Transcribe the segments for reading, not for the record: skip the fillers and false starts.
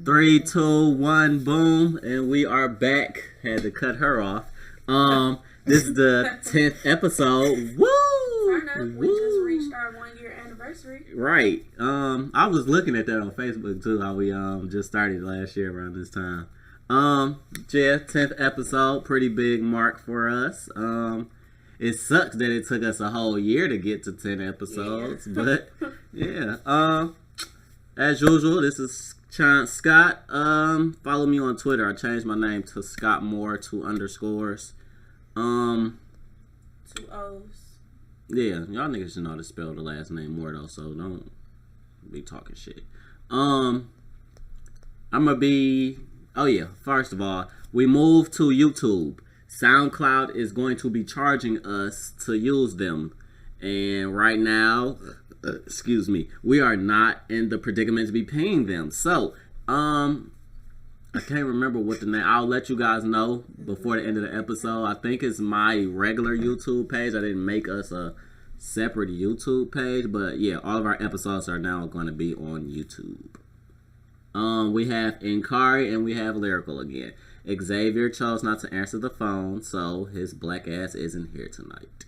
3, 2, 1, boom, and we are back. Had to cut her off. This is the 10th episode. Woo! Turn up. We just reached our 1-year anniversary. Right. I was looking at that on Facebook too. How we just started last year around this time. Yeah, 10th episode, pretty big mark for us. It sucks that it took us a whole year to get to 10 episodes, but yeah. As usual, this is Scott. Follow me on Twitter. I changed my name to Scott Moore, 2 underscores. 2 O's. Yeah, y'all niggas should know how to spell the last name Moore though, so don't be talking shit. I'm gonna be. Oh yeah, first of all, we moved to YouTube. SoundCloud is going to be charging us to use them, and right now, excuse me, we are not in the predicament to be paying them. So, I can't remember what the name. I'll let you guys know before the end of the episode. I think it's my regular YouTube page. I didn't make us a separate YouTube page, but yeah, all of our episodes are now going to be on YouTube. We have Inkari and we have Lyrical again. Xavier chose not to answer the phone, so his black ass isn't here tonight.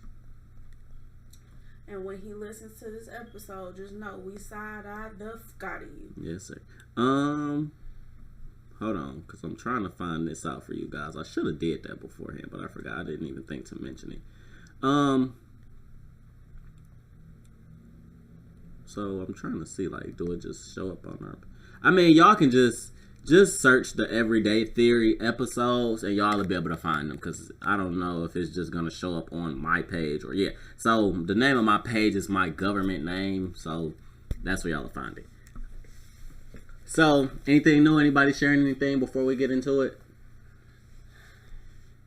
And when he listens to this episode, just know we side-eyed the fuck out of you. Yes, sir. Hold on, because I'm trying to find this out for you guys. I should have did that beforehand, but I forgot. I didn't even think to mention it. So I'm trying to see, like, do it just show up on our... I mean, y'all can just search the Everyday Theory episodes, and y'all will be able to find them, because I don't know if it's just going to show up on my page or... Yeah, so the name of my page is my government name, so that's where y'all will find it. So, anything new? Anybody sharing anything before we get into it?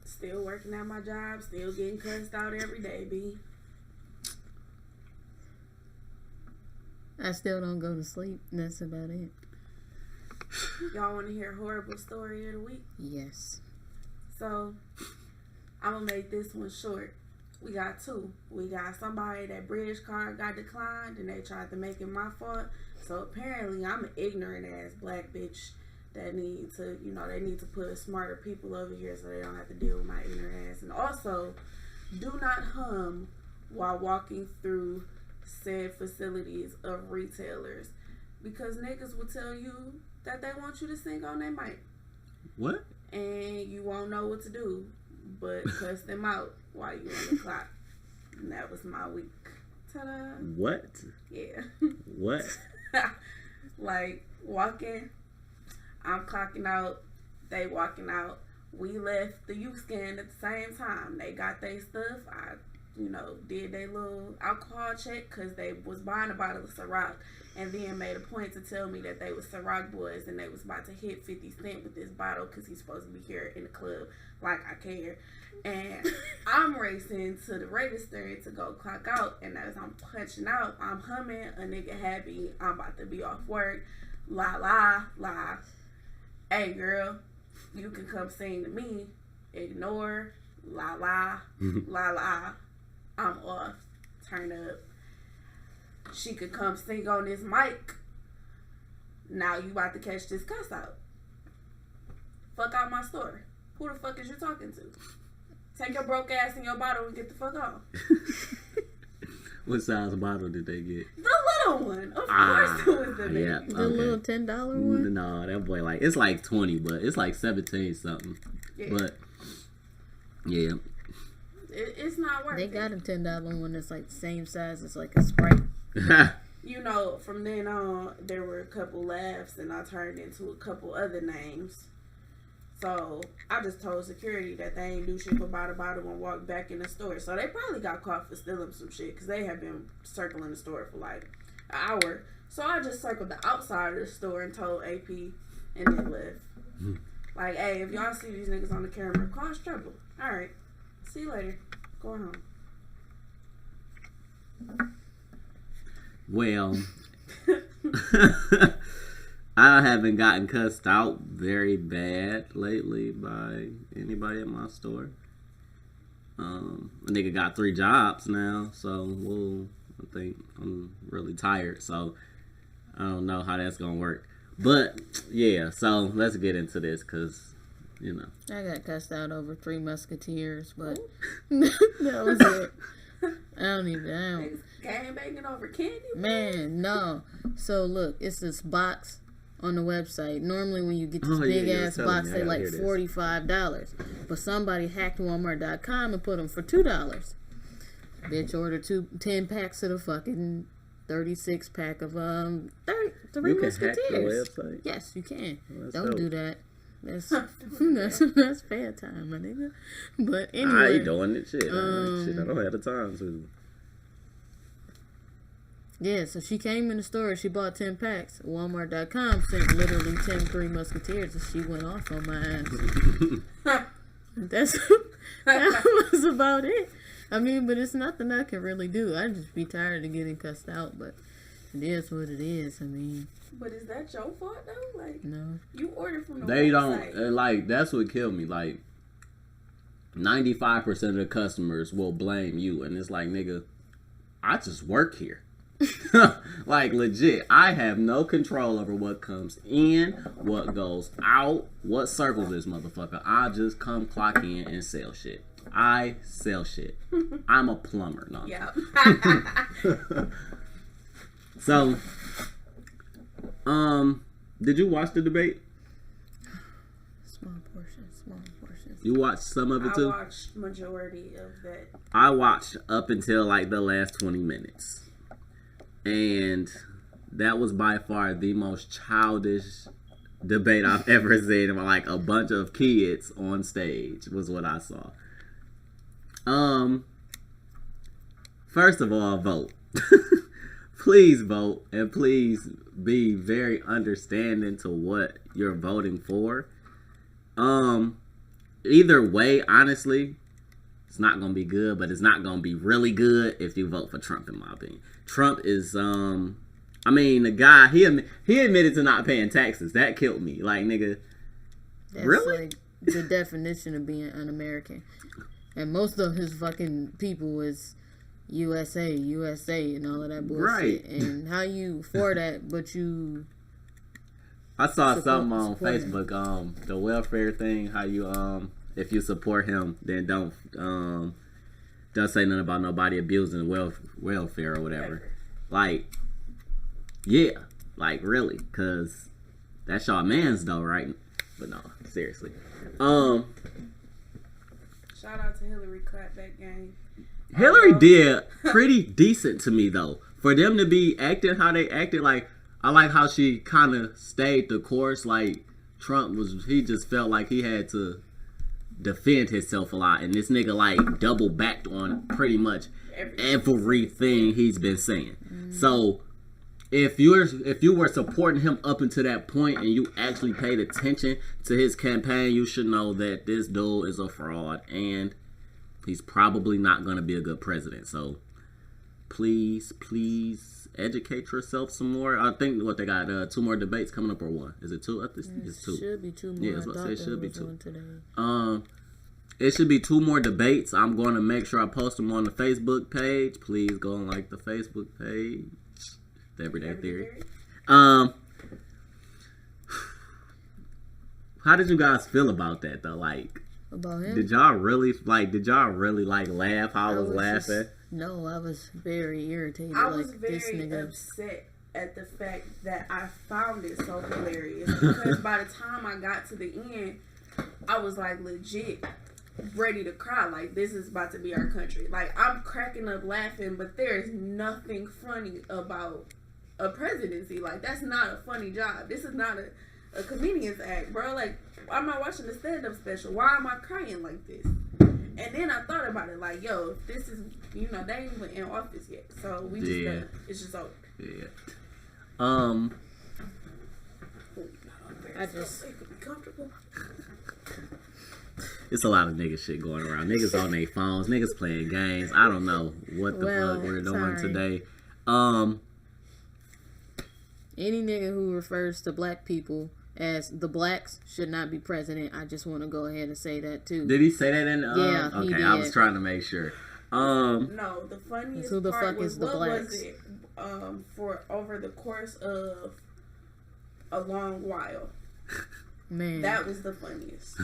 Still working at my job. Still getting cussed out every day, B. I still don't go to sleep. That's about it. Y'all want to hear a horrible story of the week? Yes. So, I'm going to make this one short. We got 2. We got somebody that bridge card got declined and they tried to make it my fault. So apparently I'm an ignorant ass black bitch that need to, they need to put smarter people over here so they don't have to deal with my ignorant ass. And also, do not hum while walking through said facilities of retailers, because niggas will tell you that they want you to sing on their mic. What? And you won't know what to do but cuss them out while you on the clock. And that was my week. Ta-da. What? Yeah. What? Like, walking, I'm clocking out, they walking out. We left the youth scan at the same time. They got their stuff. I, did their little alcohol check because they was buying a bottle of Ciroc, and then made a point to tell me that they was Ciroc boys and they was about to hit 50 Cent with this bottle because he's supposed to be here in the club. Like, I care. And I'm racing to the register to go clock out, and as I'm punching out, I'm humming a nigga happy. I'm about to be off work. La la la. Hey girl, you can come sing to me. Ignore. La la. La la. I'm off. Turn up. She could come sing on this mic. Now you about to catch this cuss out. Fuck out my store. Who the fuck is you talking to? Take your broke ass in your bottle and get the fuck on. What size bottle did they get? The little one. Of course it was the baby. Yeah, the little $10 one? No, that boy, it's like 20, but it's like 17 something. Yeah. But, yeah. It's not worth it. They got a $10 one that's like the same size as like a Sprite. From then on, there were a couple laughs and I turned into a couple other names. So I just told security that they ain't do shit but buy the bottle and walk back in the store. So they probably got caught for stealing some shit because they have been circling the store for like an hour. So I just circled the outside of the store and told AP and then left. Like, hey, if y'all see these niggas on the camera, cause trouble. Alright. See you later. Going home. Well, I haven't gotten cussed out very bad lately by anybody at my store. A nigga got 3 jobs now, so I think I'm really tired, so I don't know how that's gonna work. But yeah, so let's get into this because you know I got cussed out over Three Musketeers, but that was it. I don't. Game banging over candy? Man, no. So look, it's this box on the website. Normally when you get this big ass box, they like $45. But somebody hacked Walmart.com and put them for $2. Bitch ordered 10 packs of the fucking 36 pack of Three Musketeers. Hack the website? Yes, you can. Well, don't dope. do that. That's fair time, my nigga. But anyway, I ain't doing it. Shit, I don't have the time to. Yeah, so she came in the store. She bought 10 packs. Walmart.com sent literally 10 Three Musketeers, and she went off on my ass. That was about it. I mean, but it's nothing I can really do. I just be tired of getting cussed out, but it is what it is. I mean, but is that your fault though? Like, no, you ordered from the They website. don't like. That's what killed me. Like, 95% of the customers will blame you, and it's like, nigga, I just work here. Like, legit, I have no control over what comes in, what goes out, what circles this motherfucker. I just come clock in and sell shit. I sell shit. I'm a plumber. No. Yeah. So, did you watch the debate? small portions. You watched some of it I too? watched majority of that. I watched up until like the last 20 minutes. And that was by far the most childish debate I've ever seen. Like a bunch of kids on stage was what I saw. First of all, vote. Please vote, and please be very understanding to what you're voting for. Either way, honestly, it's not gonna be good, but it's not gonna be really good if you vote for Trump, in my opinion. Trump is, I mean, the guy, he admitted to not paying taxes. That killed me. Like, nigga, That's really? like the definition of being un-American. And most of his fucking people is USA, and all of that bullshit. Right. And how you for that, but you... I saw Support- something on support him. Facebook, the welfare thing, how you, if you support him, then don't say nothing about nobody abusing welfare or whatever. Like, yeah, like really, cause that's y'all man's though, right? But no, seriously. Shout out to Hillary, clap that game. Hillary did pretty decent to me though. For them to be acting how they acted, like I like how she kind of stayed the course. Like Trump he just felt like he had to defend himself a lot, and this nigga like double backed on pretty much everything he's been saying. So if you were supporting him up until that point and you actually paid attention to his campaign, you should know that this dude is a fraud and he's probably not going to be a good president. So please educate yourself some more. I think what they got 2 more debates coming up, or 1? Is it 2? I think it's 2. Should be 2 more. Yeah, I was about to say it should be 2. Today. It should be 2 more debates. I'm going to make sure I post them on the Facebook page. Please go and like the Facebook page. The Everyday Theory. How did you guys feel about that though? Like, About him? did y'all really laugh? How I was laughing. No, I was very irritated. I was like, this very nigga. upset at the fact that I found it so hilarious, because by the time I got to the end, I was like legit ready to cry. Like, this is about to be our country. Like, I'm cracking up laughing, but there is nothing funny about a presidency. Like, that's not a funny job. This is not a comedian's act, bro. Like, I'm not watching the stand-up special. Why am I crying like this? And then I thought about it, like, yo, this is, they ain't even in office yet, so we just done. It's just over. Yeah. I just... It could be comfortable. It's a lot of nigga shit going around. Niggas on their phones. Niggas playing games. I don't know what the fuck we're doing today. Any nigga who refers to black people as the blacks should not be president. I just want to go ahead and say that too. Did he say that in? Yeah, he okay. did. I was trying to make sure. No, the funniest Who the part fuck was is the what blacks? was it? For over the course of a long while. Man, that was the funniest.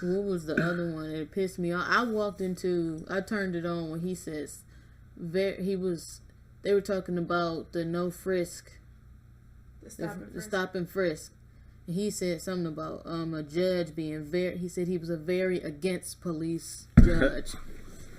What was the other one? It pissed me off. I turned it on when he says, they were talking about the no frisk, the stop and frisk. And he said something about a judge being he said he was a very against police judge.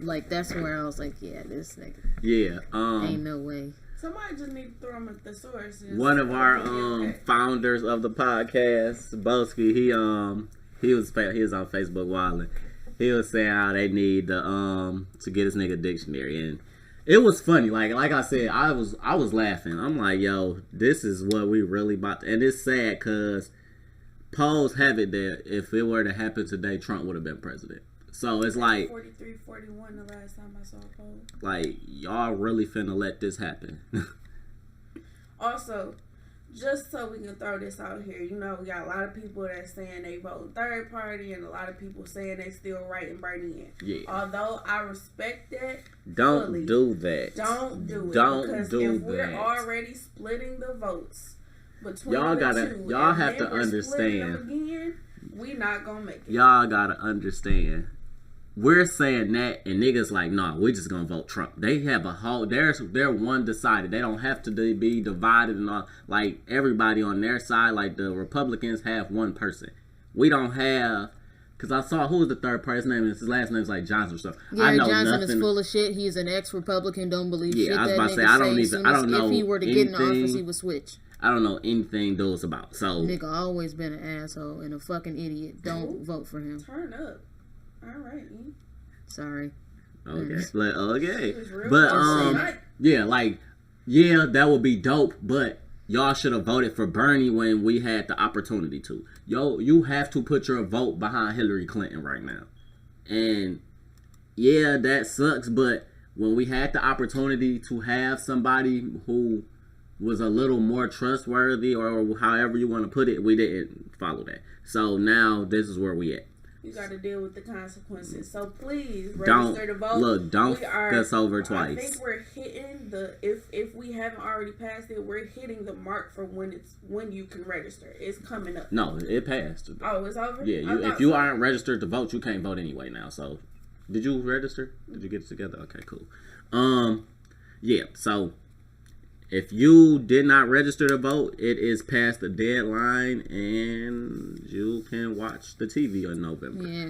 Like, that's where I was like, yeah, this nigga. Yeah. Ain't no way. Somebody just need to throw him at the source. One of our founders of the podcast, Boski, he was on Facebook wilding. He was saying how they need to get this nigga a dictionary, and it was funny. Like I said, I was laughing. I'm like, yo, this is what we really about to, and it's sad because polls have it that if it were to happen today, Trump would have been president. So it's like 43-41 the last time I saw a poll. Like, y'all really finna let this happen. Also, just so we can throw this out here, you know, we got a lot of people that saying they vote third party and a lot of people saying they still writing Bernie in. Yeah. Although I respect that, don't do that. Don't do it. Don't do if we're already splitting the votes between y'all have to understand. Again, we not gonna make it. Y'all gotta understand. We're saying that, and niggas like, nah, we're just gonna vote Trump. They have a whole, they're one decided. They don't have to be divided and all. Like, everybody on their side, like the Republicans have one person. We don't have, because I saw, who was the third person? His last name is like Johnson or something. Gary Johnson is full of shit. He's an ex-Republican, don't believe shit. Yeah, I was about to say, I don't know. If he were to get in office, he would switch. I don't know anything those about. So nigga always been an asshole and a fucking idiot. Don't vote for him. Turn up. All right. Sorry. Okay. But yeah, that would be dope. But y'all should have voted for Bernie when we had the opportunity to. You have to put your vote behind Hillary Clinton right now. And yeah, that sucks. But when we had the opportunity to have somebody who was a little more trustworthy, or however you want to put it, we didn't follow that. So now this is where we at. You got to deal with the consequences. So please register to vote. Don't fuck us over twice. I think we're hitting if we haven't already passed it, we're hitting the mark for when you can register. It's coming up. No, it passed. Oh, it's over? Yeah, if you aren't registered to vote, you can't vote anyway now. So, did you register? Did you get it together? Okay, cool. Yeah, so if you did not register to vote, it is past the deadline, and you can watch the TV in November. Yeah,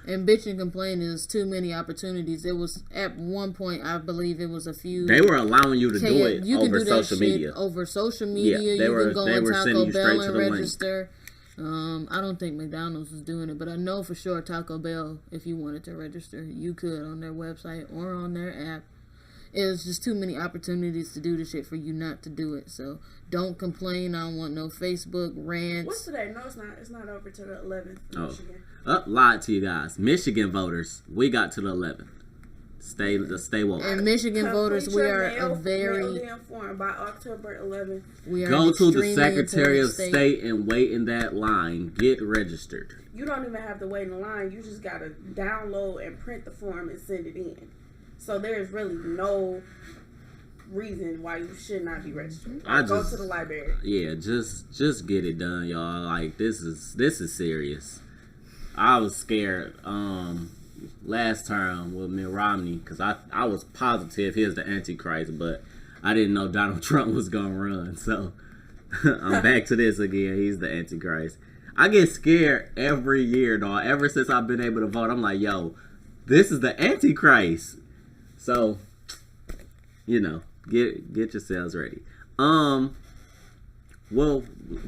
and bitch and complain is too many opportunities. It was at one point, I believe it was a few. They were allowing you to do it over social media. Over social media, yeah, you can go on Taco Bell and register. I don't think McDonald's is doing it, but I know for sure Taco Bell, if you wanted to register, you could on their website or on their app. It was just too many opportunities to do the shit for you not to do it. So don't complain. I don't want no Facebook rants. What's today? No, it's not. It's not over to the 11th in Michigan. Lied to you guys. Michigan voters, we got to the 11th. Stay woke. And Michigan voters, we are a very informed by October 11th. We are go to the Secretary of State and wait in that line. Get registered. You don't even have to wait in line. You just gotta download and print the form and send it in. So there's really no reason why you should not be registered. Go to the library. Yeah, just get it done, y'all. Like, this is serious. I was scared last term with Mitt Romney because I was positive he was the Antichrist, but I didn't know Donald Trump was gonna run. So I'm back to this again. He's the Antichrist. I get scared every year, dog. Ever since I've been able to vote, I'm like, yo, this is the Antichrist. So, you know, get yourselves ready. Well,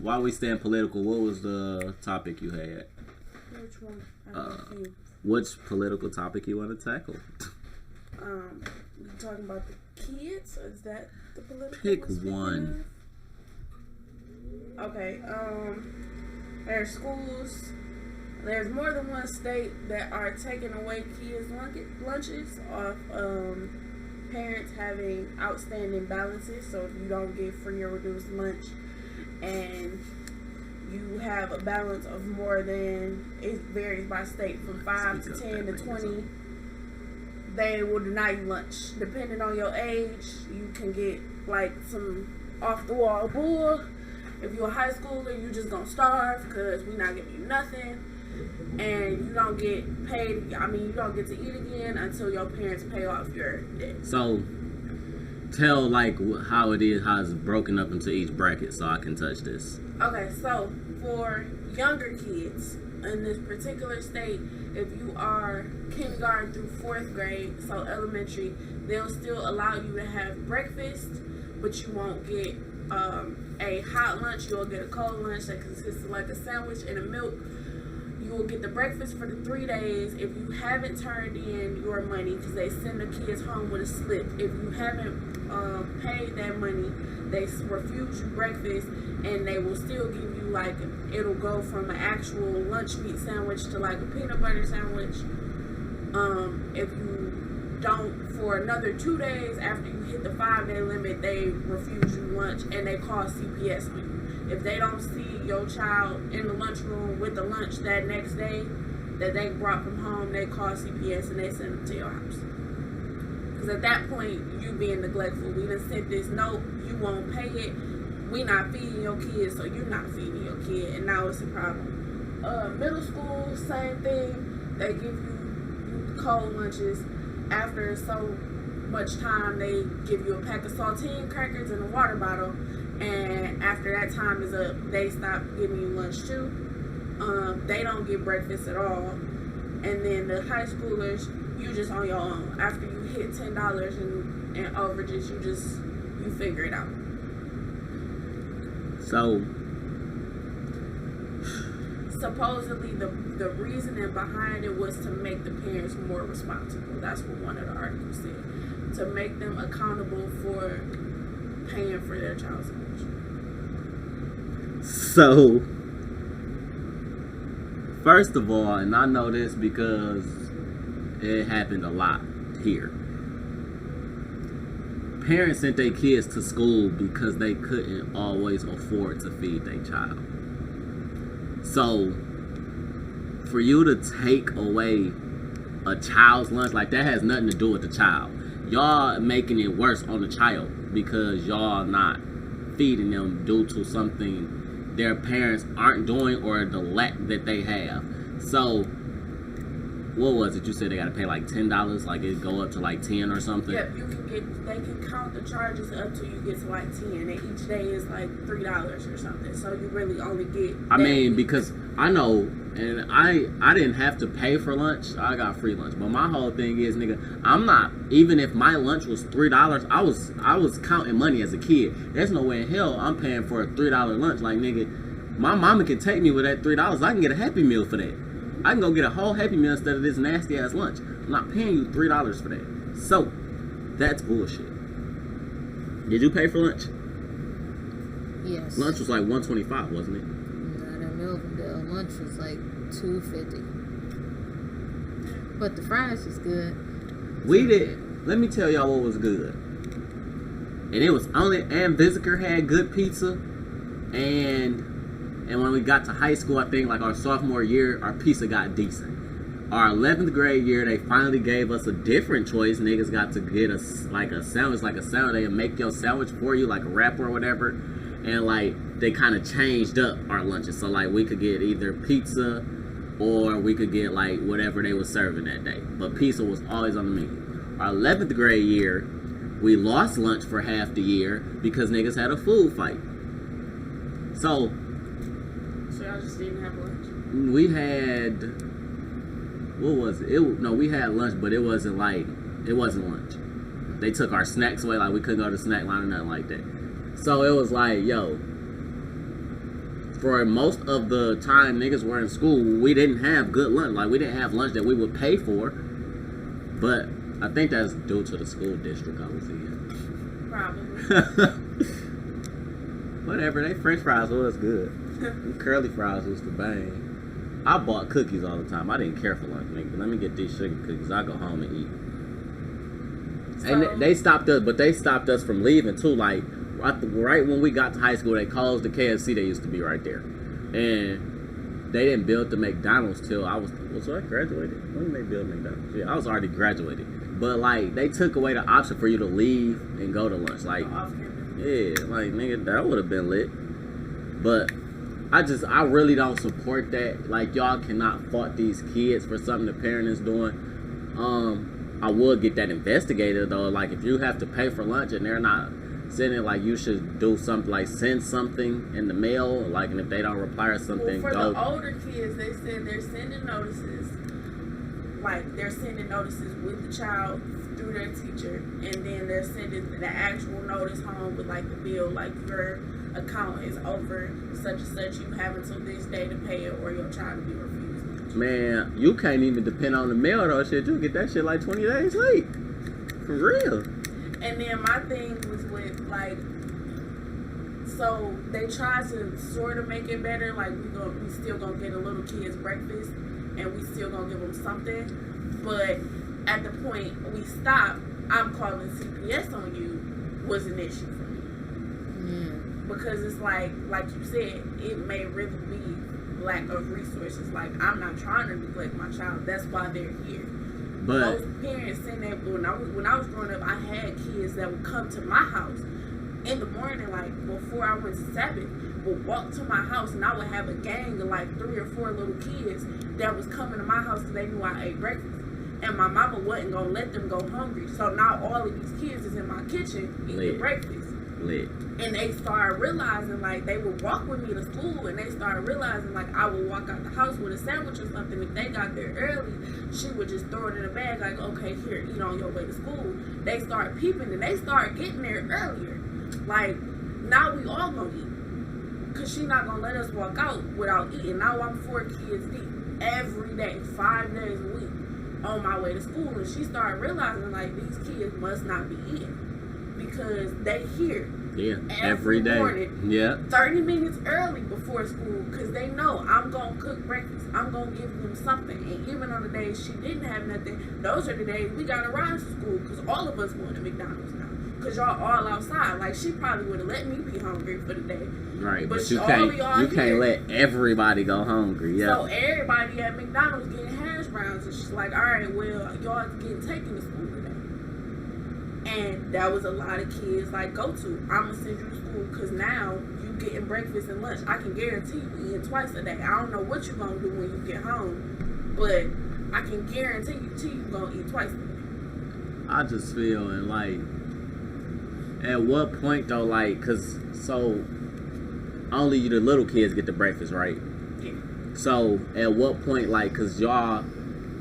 while we stand political, what was the topic you had? Which one? Which political topic you want to tackle? You talking about the kids? Or is that the political? Pick one. Okay. There's schools. There's more than one state that are taking away kids' lunches off parents having outstanding balances. So if you don't get free or reduced lunch and you have a balance of more than, it varies by state, from 5 to 10 to 20, they will deny you lunch. Depending on your age, you can get like some off-the-wall bull, If you're a high schooler, you just gonna starve because we not giving you nothing. And you don't get paid. I mean, you don't get to eat again until your parents pay off your debt. So, tell like how it is, how it's broken up into each bracket, so I can touch this. Okay, so for younger kids in this particular state, if you are kindergarten through 4th grade, so elementary, they'll still allow you to have breakfast, but you won't get a hot lunch. You'll get a cold lunch that consists of like a sandwich and a milk. You will get the breakfast for the 3 days. If you haven't turned in your money, because they send the kids home with a slip, if you haven't paid that money, they refuse you breakfast, and they will still give you like, it'll go from an actual lunch meat sandwich to like a peanut butter sandwich. If you don't, for another 2 days after you hit the 5-day limit, they refuse you lunch and they call CPS on you. If they don't see your child in the lunchroom with the lunch that next day that they brought from home, they call CPS and they send them to your house. Because at that point, you being neglectful. We done sent this note, you won't pay it. We not feeding your kids, so you're not feeding your kid, and now it's a problem. Middle school, same thing. They give you cold lunches. After so much time, they give you a pack of saltine crackers and a water bottle. And after that time is up, they stop giving you lunch too. They don't get breakfast at all. And then the high schoolers, you just on your own. After you hit $10 and overages, you figure it out. So supposedly the reasoning behind it was to make the parents more responsible. That's what one of the articles said. To make them accountable for paying for their child's lunch. So, first of all, and I know this because it happened a lot here. Parents sent their kids to school because they couldn't always afford to feed their child. So, for you to take away a child's lunch, like that has nothing to do with the child. Y'all making it worse on the child because y'all not feeding them due to something their parents aren't doing or the lack that they have. So, what was it? You said they gotta pay like $10, like it go up to like 10 or something? Yep, they can count the charges up till you get to like 10, and each day is like $3 or something. So you really only get. I mean, because I know, and I didn't have to pay for lunch. I got free lunch. But my whole thing is, nigga, I'm not, even if my lunch was $3, I was counting money as a kid. There's no way in hell I'm paying for a $3 lunch. Like, nigga, my mama can take me with that $3. I can get a Happy Meal for that. I can go get a whole Happy Meal instead of this nasty ass lunch. I'm not paying you $3 for that. So, that's bullshit. Did you pay for lunch? Yes. Lunch was like $1.25, wasn't it? Not in Milverdale. Lunch was like $2.50. But the fries was good. We did. Let me tell y'all what was good. And it was only, and Visitor had good pizza. And when we got to high school, I think like our sophomore year, our pizza got decent. Our 11th grade year, they finally gave us a different choice. Niggas got to get us like a sandwich. They make your sandwich for you, like a wrap or whatever. And like they kind of changed up our lunches. So like we could get either pizza or we could get like whatever they were serving that day. But pizza was always on the menu. Our 11th grade year, we lost lunch for half the year because niggas had a food fight. So y'all just didn't have lunch? We had, what was it? We had lunch, but it wasn't lunch. They took our snacks away, like we couldn't go to the snack line or nothing like that. So it was like, yo, for most of the time niggas were in school, we didn't have good lunch. Like we didn't have lunch that we would pay for. But I think that's due to the school district I was in. Probably. Whatever, they French fries was good. Them curly fries was the bang. I bought cookies all the time. I didn't care for lunch, nigga. Let me get these sugar cookies. I go home and eat. So, and they stopped us, but they stopped us from leaving too. Like right when we got to high school, they closed the KFC that used to be right there, and they didn't build the McDonald's till I graduated. When did they build McDonald's? Yeah, I was already graduated. But like they took away the option for you to leave and go to lunch. Like, yeah, like nigga, that would have been lit. But I really don't support that. Like, y'all cannot fault these kids for something the parent is doing. I would get that investigated though. Like, if you have to pay for lunch and they're not sending, like, you should do something like send something in the mail. Like, and if they don't reply or something, well, for the older kids, they said they're sending notices. Like, they're sending notices with the child through their teacher, and then they're sending the actual notice home with, like, the bill, like, your account is over such and such, you have until this day to pay it, or your child will be refused. Man, you can't even depend on the mail though. Shit, you get that shit like 20 days late. For real. And then my thing was with, like, so they try to sort of make it better. Like, we still gonna get a little kid's breakfast, and we still gonna give them something. But at the point we stop, I'm calling CPS on you was an issue for me. Because it's like you said, it may really be lack of resources. Like, I'm not trying to neglect my child. That's why they're here. But most parents saying that when I was growing up, I had kids that would come to my house in the morning, like before I went to Sabbath, would walk to my house, and I would have a gang of like 3 or 4 little kids that was coming to my house because they knew I ate breakfast. And my mama wasn't gonna let them go hungry. So now all of these kids is in my kitchen eating breakfast. And they started realizing, like, they would walk with me to school, and they started realizing, like, I would walk out the house with a sandwich or something. If they got there early, she would just throw it in a bag, like, okay, here, eat on your way to school. They started peeping, and they started getting there earlier. Like, now we all gonna eat, because she not gonna let us walk out without eating. Now I'm 4 kids deep every day, 5 days a week, on my way to school. And she started realizing, like, these kids must not be eating because they here every day morning, 30 minutes early before school, because they know I'm gonna cook breakfast, I'm gonna give them something. And even on the days she didn't have nothing, those are the days we gotta ride to school, because all of us going to McDonald's now, because y'all all outside. Like, she probably would have let me be hungry for the day, right? But you can't let everybody go hungry. So everybody at McDonald's getting hash browns, and she's like, all right, well, y'all getting taken to school today. And that was a lot of kids, like, go to, I'm going to send you to school, because now you getting breakfast and lunch. I can guarantee you eating twice a day. I don't know what you're going to do when you get home, but I can guarantee you going to eat twice a day. I just feel, and, like, at what point, though, like, because, so, only the little kids get the breakfast, right? Yeah. So, at what point, like, because y'all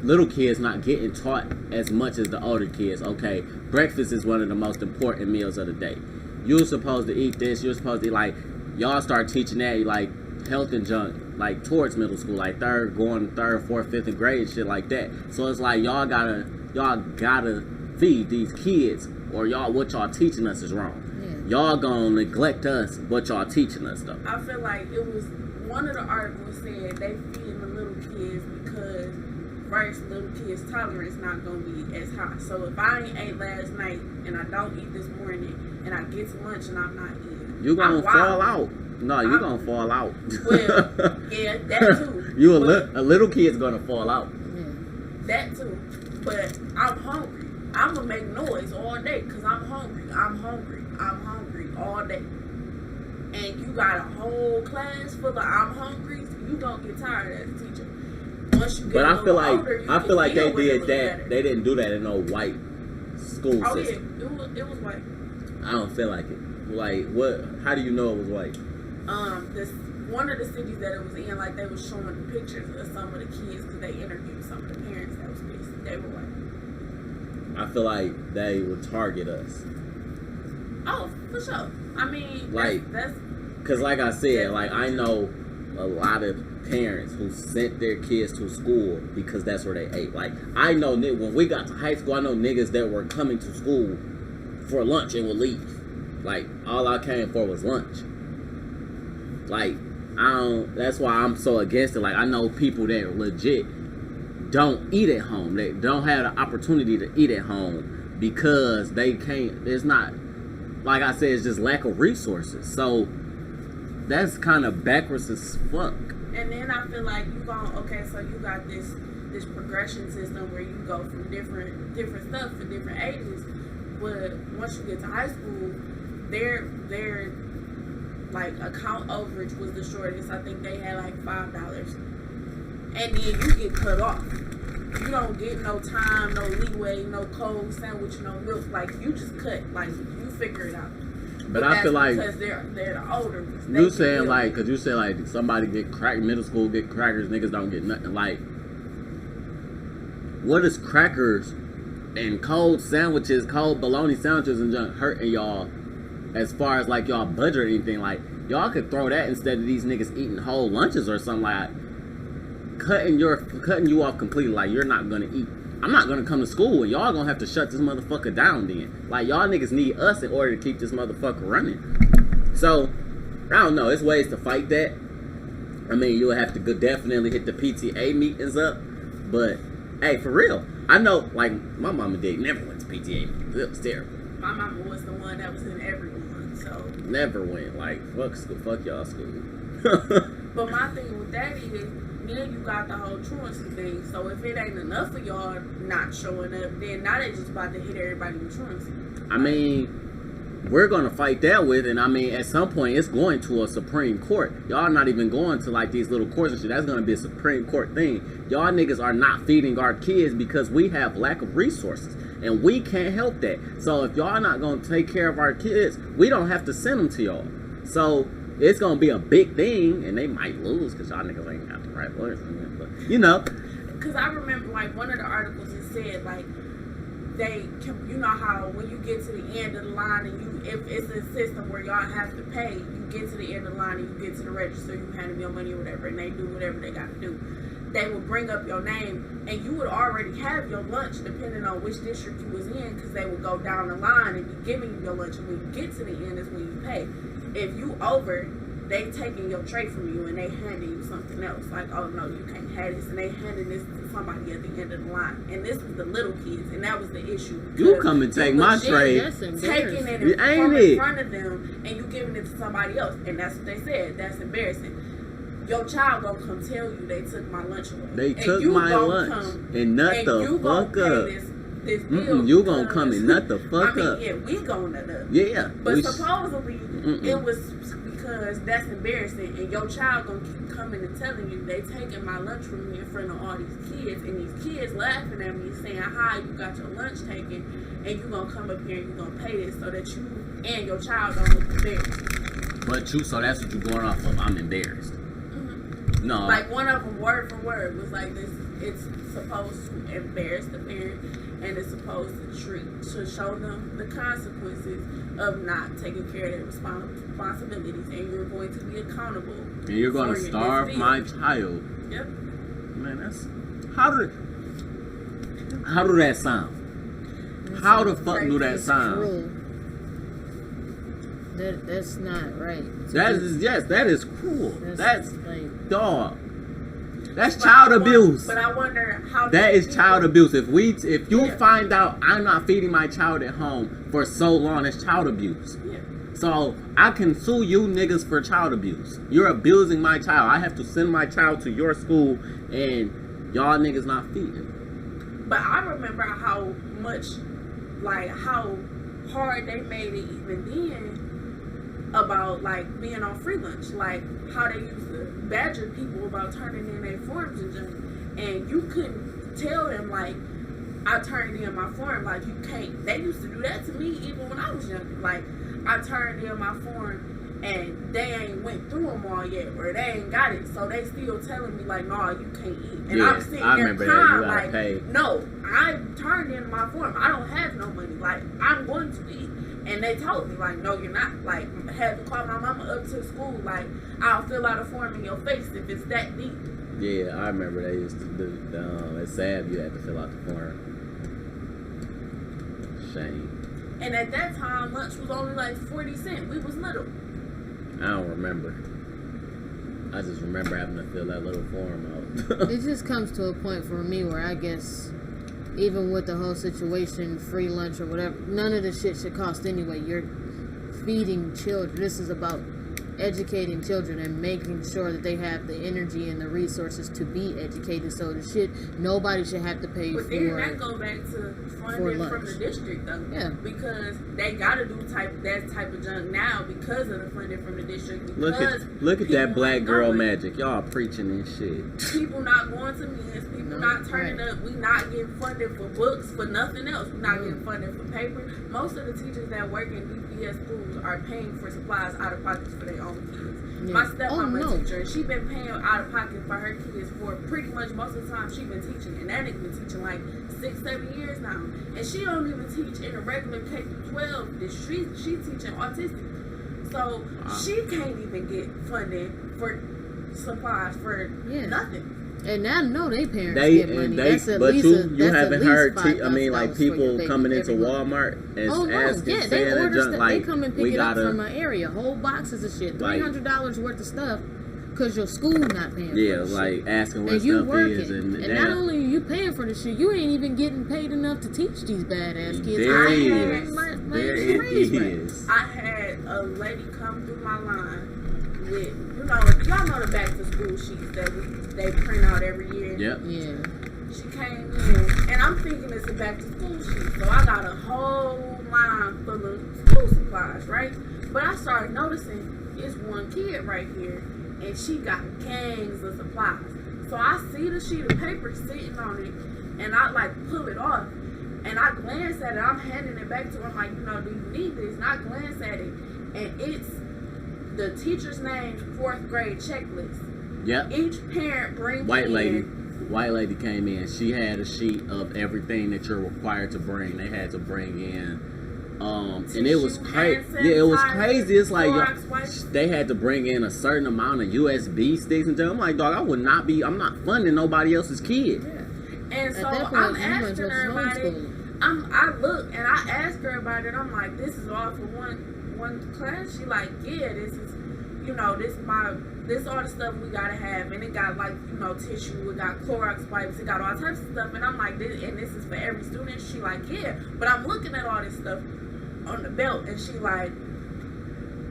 little kids not getting taught as much as the older kids. Okay, breakfast is one of the most important meals of the day. You're supposed to eat this. You're supposed to eat, like, y'all start teaching that, like, health and junk, like, towards middle school, like going 3rd, 4th, 5th grade, shit like that. So it's like y'all gotta feed these kids, or what y'all teaching us is wrong. Y'all gonna neglect us, but y'all teaching us though. I feel like it was one of the articles said they feeding the little kids because first, little kids' tolerance not gonna be as high. So if I ain't ate last night and I don't eat this morning and I get to lunch and I'm not eating, you gonna fall out. No, you gonna fall out. Well, yeah, that too. A little kid's gonna fall out. That too. But I'm hungry. I'm gonna make noise all day because I'm hungry. I'm hungry all day. And you got a whole class full of I'm hungry, you gonna get tired as a teacher. But I feel like they did that. They didn't do that in no white school system. Yeah, it was white. I don't feel like it. Like, what? How do you know it was white? One of the cities that it was in, like, they was showing the pictures of some of the kids because they interviewed some of the parents that was pissed. They were white. I feel like they would target us. Oh, for sure. I mean, like, that's because, like I said, like, I know a lot of parents who sent their kids to school because that's where they ate. Like, I know when we got to high school, I know niggas that were coming to school for lunch and would leave. Like, all I came for was lunch. Like, that's why I'm so against it. Like, I know people that legit don't eat at home. They don't have the opportunity to eat at home because they can't. It's not, like I said, it's just lack of resources. So that's kind of backwards as fuck. And then I feel like so you got this progression system where you go from different stuff for different ages. But once you get to high school, they're like account overage was the shortest. I think they had like $5, and then you get cut off. You don't get no time, no leeway, no cold sandwich, no milk. Like you just cut. Like you figure it out. But I feel like because they're the older. You saying like, cause you say like somebody get middle school get crackers, niggas don't get nothing. Like, what is crackers and cold sandwiches, cold bologna sandwiches and junk hurting y'all as far as like y'all budget or anything? Like y'all could throw that instead of these niggas eating whole lunches or something, like cutting you off completely. Like you're not gonna eat. I'm not gonna come to school and y'all gonna have to shut this motherfucker down then. Like y'all niggas need us in order to keep this motherfucker running. So I don't know, it's ways to fight that. I mean, you'll have to definitely hit the PTA meetings up. But hey, for real, I know like my mama did never went to PTA meetings. It was terrible. My mama was the one that was in every one, so never went. Like fuck school, fuck y'all school. But my thing with that is, then you got the whole truancy thing. So if it ain't enough of y'all not showing up, then now they just about to hit everybody with truancy. I mean, we're gonna fight that with, and I mean, at some point it's going to a Supreme Court. Y'all not even going to like these little courts and shit. That's gonna be a Supreme Court thing. Y'all niggas are not feeding our kids because we have lack of resources, and we can't help that. So if y'all not gonna take care of our kids, we don't have to send them to y'all. So it's gonna be a big thing, and they might lose because y'all niggas ain't got the right voice. But you know, because I remember like one of the articles it said like they can, you know how when you get to the end of the line and you, if it's a system where y'all have to pay, you get to the end of the line and you get to the register, you hand them your money or whatever, and they do whatever they got to do. They would bring up your name, and you would already have your lunch depending on which district you was in, because they would go down the line and be giving you your lunch, and when you get to the end is when you pay. If you over, they taking your tray from you and they handing you something else. Like, oh no, you can't have this, and they handing this to somebody at the end of the line. And this was the little kids, and that was the issue. You come and take my tray. Taking it in front of them, and you giving it to somebody else. And that's what they said. That's embarrassing. Your child gonna come tell you they took my lunch away. They took my lunch and nut the fuck up. This bill you gonna come and nut the fuck up. Yeah, we gonna nut up. Yeah. But supposedly it was because that's embarrassing, and your child gonna keep coming and telling you they taking my lunch from me in front of all these kids, and these kids laughing at me saying, "Hi, you got your lunch taken, and you gonna come up here and you gonna pay this so that you and your child don't look embarrassed." But so that's what you going off of. I'm embarrassed. No. Like one of them, word for word, was like this. It's supposed to embarrass the parent, and it's supposed to show them the consequences of not taking care of their responsibilities, and you're going to be accountable. And you're going to starve my child. Yep. Man, that's how do that sound? How the fuck do that sound? That's not right. That is cruel. That's like, dog. That's child abuse. But I wonder how that is child abuse. If you find out I'm not feeding my child at home for so long, that's child abuse. Yeah. So I can sue you niggas for child abuse. You're abusing my child. I have to send my child to your school, and y'all niggas not feeding. But I remember how hard they made it even then about like being on free lunch, like how they used to badger people about turning in their forms and junk, and you couldn't tell them like, I turned in my form, like you can't. They used to do that to me even when I was younger. Like I turned in my form and they ain't went through them all yet, or they ain't got it, so they still telling me like, no, you can't eat. And I'm sitting there crying like, no, I turned in my form. I don't have no money. Like I'm going to eat. And they told me, like, no, you're not. Like, I had to call my mama up to school. Like, I'll fill out a form in your face if it's that deep. Yeah, I remember they used to do it's sad you had to fill out the form. Shame. And at that time, lunch was only like 40 cents. We was little. I don't remember. I just remember having to fill that little form out. It just comes to a point for me where I guess, even with the whole situation, free lunch or whatever, none of the shit should cost anyway. You're feeding children. This is about educating children and making sure that they have the energy and the resources to be educated. So the shit, nobody should have to pay but for. Then that go back to funding from the district though. Yeah. Because they gotta do that type of junk now because of the funding from the district. Look at that black girl magic. Y'all preaching this shit. People not going to meetings, people not turning up, we not getting funded for books, for nothing else. We not getting funded for paper. Most of the teachers that work in BPS schools are paying for supplies out of pockets for their own kids. Yeah. My stepmama teacher, she been paying out of pocket for her kids for pretty much most of the time she been teaching, and that nigga been teaching like 6-7 years now, and she don't even teach in a regular K-12. She teaching autistic, so she can't even get funding for supplies for nothing. And I know they parents get money. But you haven't heard. Like people coming into Walmart and asking, they order stuff. Like, they come and pick it up from my area. Whole boxes of shit, $300 worth of stuff, because your school not paying. Yeah, for like shit. Asking where stuff is, and not only are you paying for the shit, you ain't even getting paid enough to teach these badass kids. There is. I had a lady come through my line with, y'all know the back to school sheets that they print out every year. Yep. Yeah. She came in, and I'm thinking it's a back to school sheet, so I got a whole line full of school supplies, right? But I started noticing it's one kid right here, and she got gangs of supplies. So I see the sheet of paper sitting on it, and I like pull it off, and I glance at it. I'm handing it back to her. I'm like, do you need this? And I glance at it, and it's the teacher's name, 4th grade checklist. Yep. Each parent brings White lady came in. She had a sheet of everything that you're required to bring. They had to bring in, and it was crazy. Yeah, it was crazy. It's like they had to bring in a certain amount of USB sticks and stuff. I'm like, dog, I'm not funding nobody else's kid. Yeah. And so I'm asking her about it. I look and I ask her about it. I'm like, this is all for one class. She like, yeah, this is, this all the stuff we gotta have, and it got like, tissue, it got Clorox wipes, it got all types of stuff, and I'm like, this is for every student. She like, yeah, but I'm looking at all this stuff on the belt, and she like,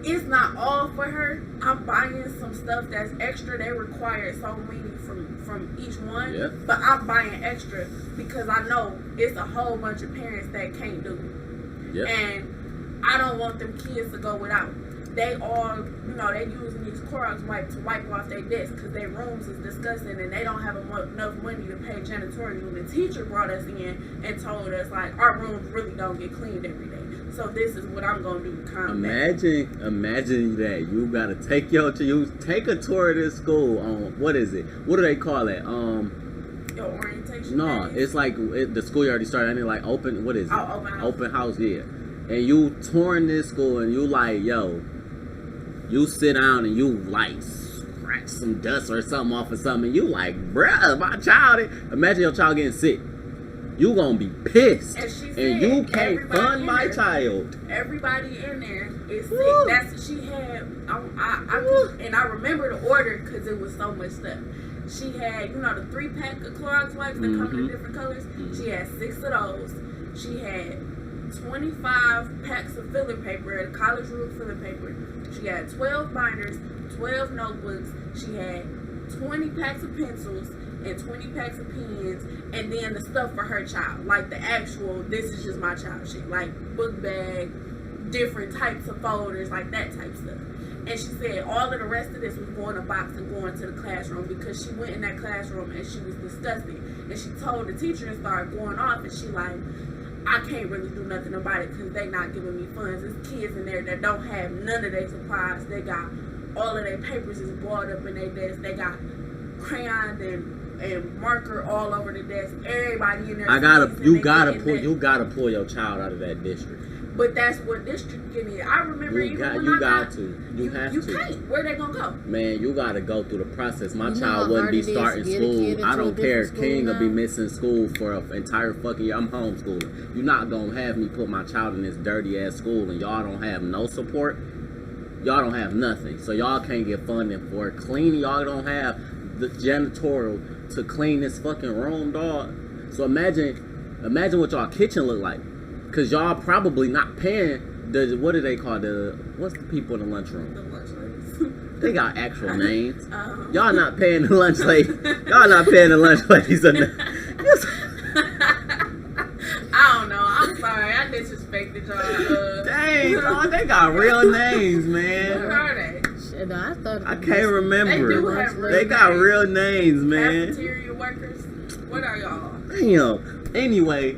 it's not all for her. I'm buying some stuff that's extra. They require so many from each one, but I'm buying extra because I know it's a whole bunch of parents that can't do it, and I don't want them kids to go without. They all, they using these Clorox wipes to wipe off their desks because their rooms is disgusting and they don't have enough money to pay janitorial. The teacher brought us in and told us, like, our rooms really don't get cleaned every day. So this is what I'm going to do to combat. Imagine that. You got to take a tour of this school on, what is it? What do they call it? Your orientation? No, it's like the school already started. I mean, like open, what is it? Oh, open house. Open house, yeah. And you touring this school and you like, yo, you sit down and you like scratch some dust or something off of something. And you like, bruh, my child. Imagine your child getting sick. You gonna be pissed. And you can't fund my child. Everybody in there is sick. Woo. That's what she had. And I remember the order because it was so much stuff. She had, the 3-pack of Clorox wipes that come in different colors. She had 6 of those. She had 25 packs of filler paper, college ruled filler paper. She had 12 binders, 12 notebooks. She had 20 packs of pencils and 20 packs of pens, and then the stuff for her child, like the actual, this is just my child shit, like book bag, different types of folders, like that type stuff. And she said all of the rest of this was going in a box and going to the classroom because she went in that classroom and she was disgusted. And she told the teacher and started going off, and she like, I can't really do nothing about it because they not giving me funds. There's kids in there that don't have none of their supplies. They got all of their papers is boiled up in their desk. They got crayons and marker all over the desk. Everybody in there. You gotta pull your child out of that district. But that's what district give me. I remember you have to. You can't. Where they gonna go? Man, you gotta go through the process. My child wouldn't be starting school. I don't care. King will be missing school for an entire fucking year. I'm homeschooling. You're not gonna have me put my child in this dirty ass school and y'all don't have no support. Y'all don't have nothing. So y'all can't get funding for cleaning. Y'all don't have the janitorial to clean this fucking room, dog. So imagine what y'all kitchen look like. Cause y'all probably not paying the, what do they call what's the people in the lunchroom? The lunch ladies. They got actual names. Y'all not paying the lunch lady. Y'all not paying the lunch ladies enough. I don't know. I'm sorry. I disrespected y'all. Dang, dog, they got real names, What man. are they? Shit, I thought I can't remember. They do have real They got names. real names, man. Cafeteria workers? What are y'all? Damn. Anyway,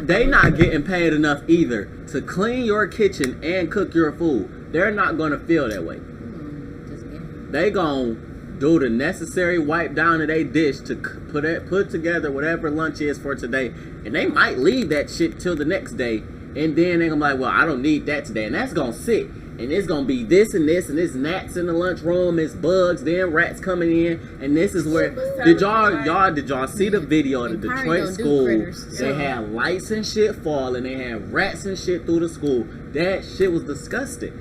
they not getting paid enough either to clean your kitchen and cook your food. They're not gonna feel that way. They gon' do the necessary wipe down of their dish to put together whatever lunch is for today, and they might leave that shit till the next day, and then they gonna be like, well, I don't need that today, and that's gonna sit, and it's gonna be this and this, and it's gnats in the lunchroom, it's bugs, then rats coming in, and this is where did y'all see the video of the Detroit school? They had lights and shit falling, they had rats and shit through the school. That shit was disgusting.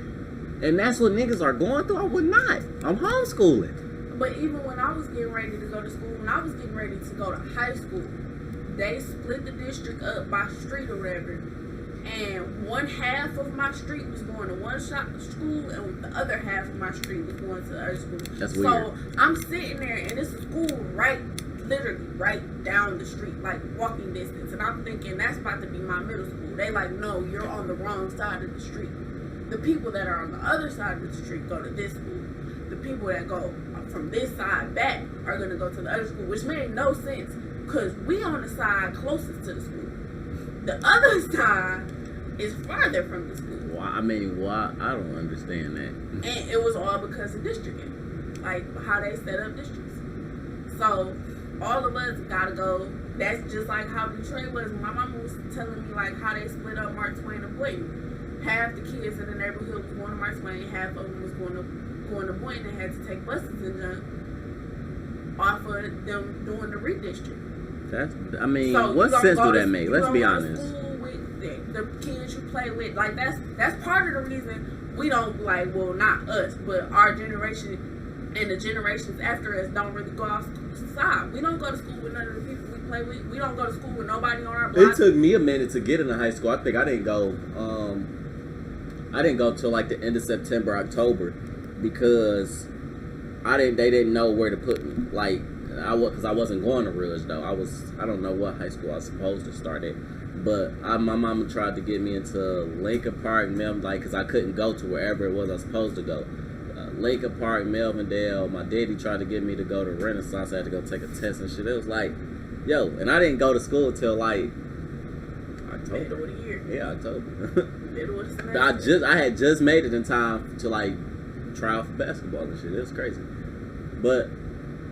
And that's what niggas are going through. I would not. I'm homeschooling. But even when I was getting ready to go to school, when I was getting ready to go to high school, they split the district up by street or whatever. And one half of my street was going to one school, and the other half of my street was going to the other school. That's weird. So I'm sitting there, and it's a school literally right down the street, like walking distance. And I'm thinking, that's about to be my middle school. They like, no, you're on the wrong side of the street. The people that are on the other side of the street go to this school. The people that go from this side back are going to go to the other school, which made no sense because we on the side closest to the school. The other side is farther from the school. Why? I mean, why? I don't understand that. And it was all because of districting, like how they set up districts. So all of us got to go. That's just like how Detroit was. My mama was telling me like how they split up Mark Twain and Boynton. Half the kids in the neighborhood was going to Mark Twain, half of them was going to Boynton and had to take buses and jump off of them doing the redistrict. That's, I mean, So what you sense gonna do go that to- make? you Let's gonna be go to honest. school with the kids you play with, like that's part of the reason we don't like. Well, not us, but our generation and the generations after us don't really go outside. We don't go to school with none of the people we play with. We don't go to school with nobody on our block. It took me a minute to get into high school. I think I didn't go. I didn't go till like the end of September, October, because they didn't know where to put me. Like because I wasn't going to Ridge though. I don't know what high school I was supposed to start at, but my mama tried to get me into Lincoln Park, because I couldn't go to wherever it was I was supposed to go. Lincoln Park, Melvindale. My daddy tried to get me to go to Renaissance. I had to go take a test and shit. It was like, yo, and I didn't go to school till like October. Middle of the year. Yeah, October. Middle of the semester. I had just made it in time to like try out for basketball and shit. It was crazy, but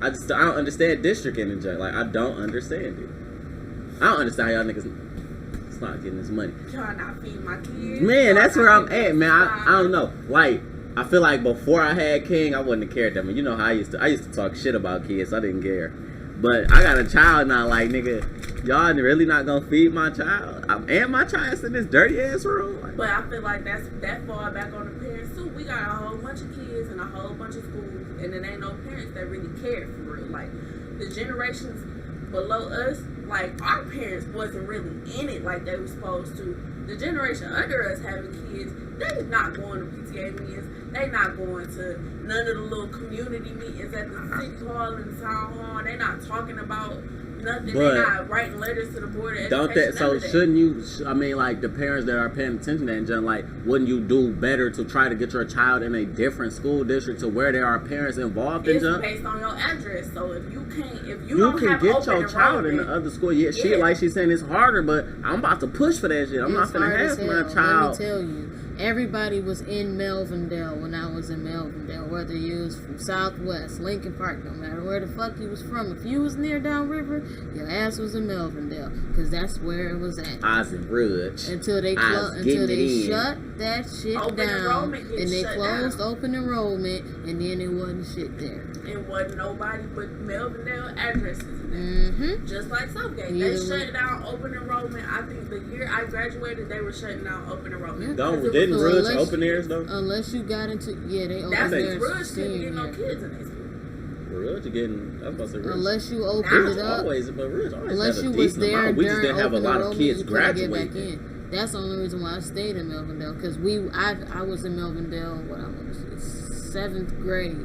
I don't understand districting in general. Like I don't understand it. I don't understand how y'all niggas not getting this money. Y'all not feeding my kids. Man, that's Y'all where not I'm at, man. I don't know. Like I feel like before I had King, I wouldn't have cared that much. You know how I used to talk shit about kids. I didn't care. But I got a child now, like, nigga, y'all really not gonna feed my child? And my child's in this dirty ass room? Like, But I feel like that fall back on the parents too. We got a whole bunch of kids and a whole bunch of schools, and it ain't no parents that really care for real. Like the generations below us, like our parents wasn't really in it like they were supposed to. The generation under us having kids, they not going to PTA meetings. They not going to none of the little community meetings at the city hall and the town hall. They not talking about nothing. They not writing letters to the board of education. Don't that? So shouldn't you? I mean, like the parents that are paying attention to that, and just like, wouldn't you do better to try to get your child in a different school district to where there are parents involved in? It's based on your address. So if you can't, you don't can have get open your child in the enrollment, other school. Yeah, shit, like she's saying, it's harder, but I'm about to push for that shit. I'm not gonna have my child. Let me tell you. Everybody was in Melvindale when I was in Melvindale, whether you was from Southwest, Lincoln Park, no matter where the fuck you was from. If you was near downriver, your ass was in Melvindale, because that's where it was at. I was in Ridge. Until they shut that shit down, and they closed open enrollment, and then it wasn't shit there. It wasn't nobody but Melvindale addresses in there. Just like Southgate. They shut down open enrollment. I think the year I graduated, they were shutting down open enrollment. Didn't Ridge open theirs though? Unless you got into, they opened That's theirs. Ridge couldn't get no kids in their school. Ridge getting, I was about to say Ridge. Unless you opened it up. Unless you was there we just during didn't have a open lot of enrollment, kids you couldn't get graduate. back in. That's the only reason why I stayed in Melvindale, because I was in Melvindale, 7th grade.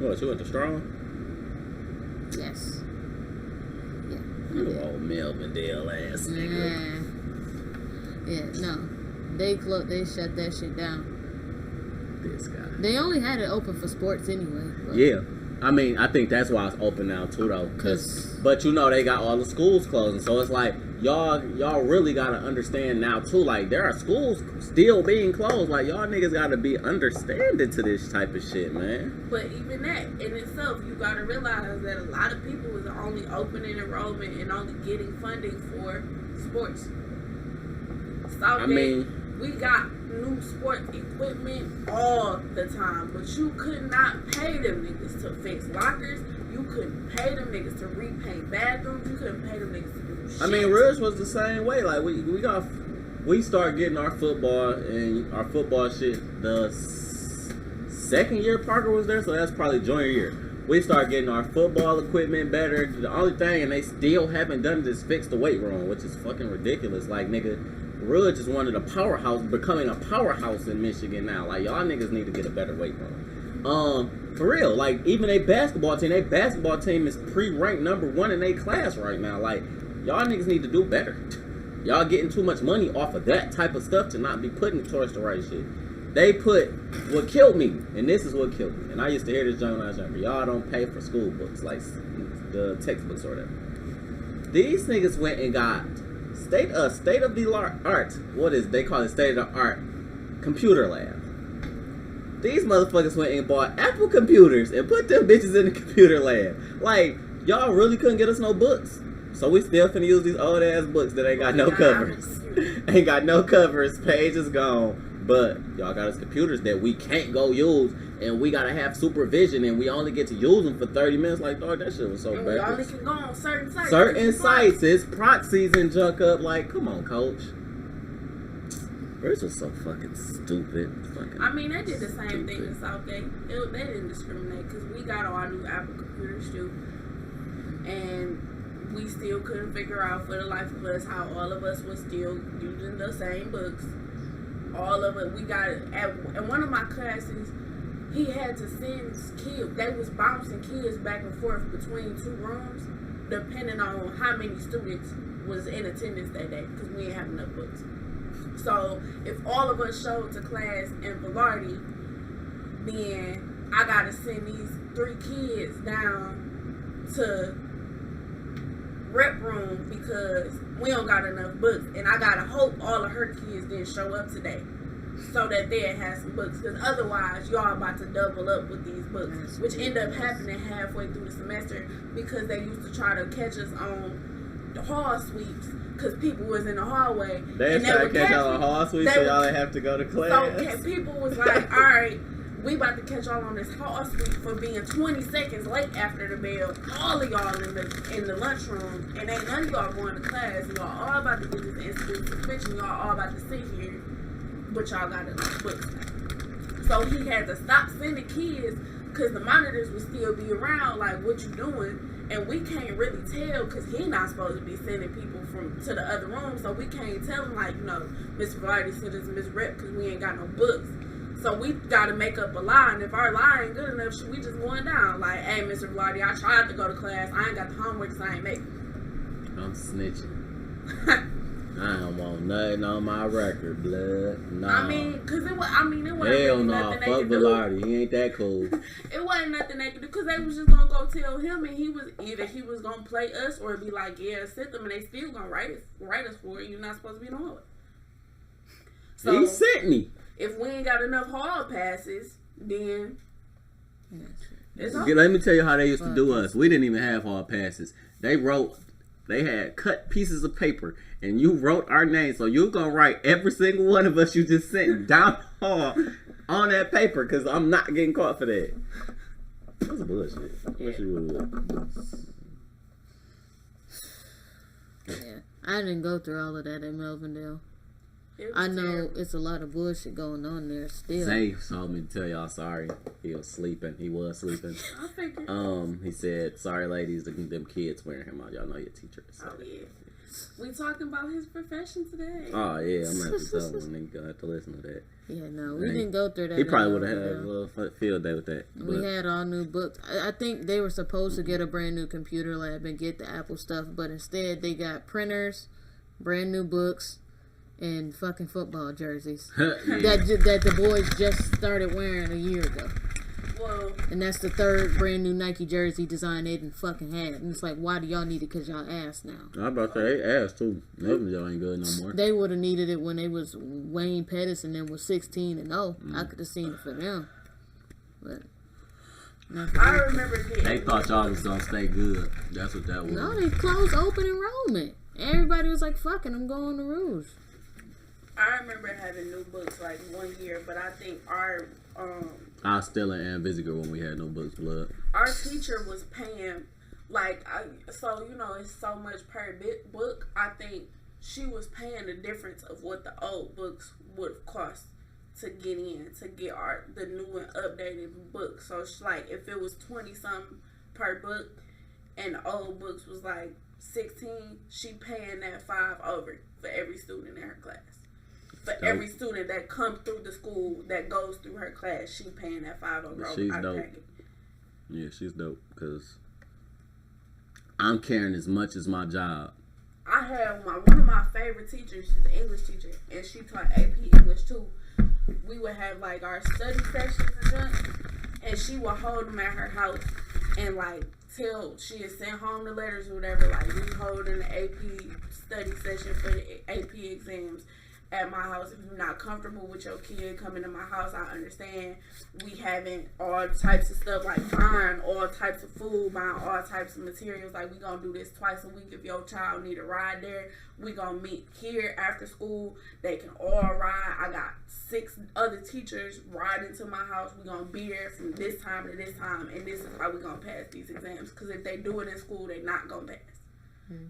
What, you went to Strong? Yes. Yeah. You old Melvindale ass nigga. Yeah, no. They shut that shit down. This guy. They only had it open for sports anyway. But. Yeah. I mean, I think that's why it's open now too, though. But you know, they got all the schools closing, so it's like y'all really gotta understand now too. Like, there are schools still being closed. Like, y'all niggas gotta be understanding to this type of shit, man. But even that in itself, you gotta realize that a lot of people is only opening enrollment and only getting funding for sports. We got new sports equipment all the time, but you could not pay them niggas to fix lockers. You couldn't pay them niggas to repaint bathrooms. You couldn't pay them niggas to do shit. I mean, Ridge was the same way. Like, we started getting our football and our football shit the second year Parker was there, so that's probably junior year. We started getting our football equipment better. The only thing, and they still haven't done it, is fix the weight room, which is fucking ridiculous. Like, nigga, Ridge is one of the becoming a powerhouse in Michigan now. Like, y'all niggas need to get a better weight room. For real, like, even their basketball team is pre-ranked number 1 in their class right now. Like, y'all niggas need to do better. Y'all getting too much money off of that type of stuff to not be putting it towards the right shit. They put what killed me, and this is what killed me. And I used to hear this joke when I was younger. Y'all don't pay for school books, like the textbooks or whatever. These niggas went and got state of the art. What is they call it? State of the art computer lab. These motherfuckers went and bought Apple computers and put them bitches in the computer lab. Like, y'all really couldn't get us no books, so we still finna use these old ass books that ain't got no covers. Ain't got no covers. Page is gone. But y'all got us computers that we can't go use, and we gotta have supervision, and we only get to use them for 30 minutes. Like, dog, that shit was so bad. We only can go on certain sites. Certain sites, it's proxies and junk up. Like, come on, coach. This was so fucking stupid. I mean, they did the same thing in Southgate. They didn't discriminate because we got our new Apple computers too, and we still couldn't figure out for the life of us how all of us was still using the same books. All of it, we got it. At one of my classes, he had to send kids. They was bouncing kids back and forth between 2 rooms, depending on how many students was in attendance that day, because we didn't have enough books. So if all of us showed to class in Velarde, then I gotta send these 3 kids down to rep room because we don't got enough books, and I gotta hope all of her kids didn't show up today so that they'd have some books, because otherwise y'all about to double up with these books, which end up happening halfway through the semester because they used to try to catch us on the hall sweeps because people was in the hallway. They tried to catch y'all on hall sweeps, so y'all didn't have to go to class. So people was like, all right, we about to catch y'all on this hall sweep for being 20 seconds late after the bell. All of y'all in the lunchroom, and ain't none of y'all going to class. Y'all all about to do this instant suspension. Y'all all about to sit here, but y'all got enough books now. So he had to stop sending kids because the monitors would still be around. Like, what you doing? And we can't really tell because he not supposed to be sending people to the other room. So we can't tell him, like, you know, Miss Variety sent us Miss Rep because we ain't got no books. So we gotta make up a lie, and if our lie ain't good enough, we just going down. Like, hey, Mr. Velarde, I tried to go to class. I ain't got the homework, so I ain't make it. I'm snitching. I don't want nothing on my record, blood. Nah. I mean, cause it wasn't Hell really no, nothing they fuck could do. Velarde. He ain't that cool. It wasn't nothing they could do, cause they was just gonna go tell him, and he was gonna play us or be like, yeah, sit them, and they still gonna write us for it. You're not supposed to be in the hallway. So, he sent me. If we ain't got enough hall passes, then it's over. Let me tell you how they used to do us. We didn't even have hall passes. They had cut pieces of paper, and you wrote our name. So you're going to write every single one of us you just sent down the hall on that paper, because I'm not getting caught for that. That's bullshit. I wish you would. Yeah, I didn't go through all of that at Melvindale. I know it's a lot of bullshit going on there still. Zay told me to tell y'all sorry. He was sleeping. I figured. He said, sorry ladies, them kids wearing him out. Y'all know your teacher. So. Oh, yeah. We talking about his profession today. Oh yeah, I'm gonna have to tell him. Nigga have to listen to that. Yeah, no, we didn't go through that. He probably would have had a little field day with that. We had all new books. I think they were supposed to get a brand new computer lab and get the Apple stuff, but instead they got printers, brand new books, and fucking football jerseys that the boys just started wearing a year ago. Whoa. And that's the third brand new Nike jersey design they didn't fucking had. And it's like, why do y'all need it? Because y'all ass now. I about to say, they ass too. Y'all ain't good no more. They would have needed it when they was Wayne Pettis and then was 16-0. I could have seen it for them. But I remember getting. They thought y'all was gonna stay good. That's what that was. no, they closed open enrollment. Everybody was like, fucking, I'm going to Rouge. I remember having new books like 1 year, but I think I was still in Ann Visiger when we had no books, blood. our teacher was paying so you know it's so much per book. I think she was paying the difference of what the old books would have cost to get the new and updated book. So it's like if it was 20 something per book and the old books was like 16, she paying that 5 over for every student in her class. For every student that comes through the school that goes through her class, she paying that 5 over. She's dope. Yeah, she's dope because I'm caring as much as my job. I had one of my favorite teachers. She's an English teacher, and she taught AP English too. We would have like our study sessions and stuff, and she would hold them at her house and like till she had sent home the letters or whatever. Like we hold an AP study session for the AP exams at my house. If you're not comfortable with your kid coming to my house, I understand. We having all types of stuff, like buying all types of food, buying all types of materials. Like we gonna do this twice a week. If your child need a ride there, we gonna meet here after school. They can all ride. I got 6 other teachers riding to my house. We gonna be there from this time to this time, and this is how we gonna pass these exams. Because if they do it in school, they not gonna pass.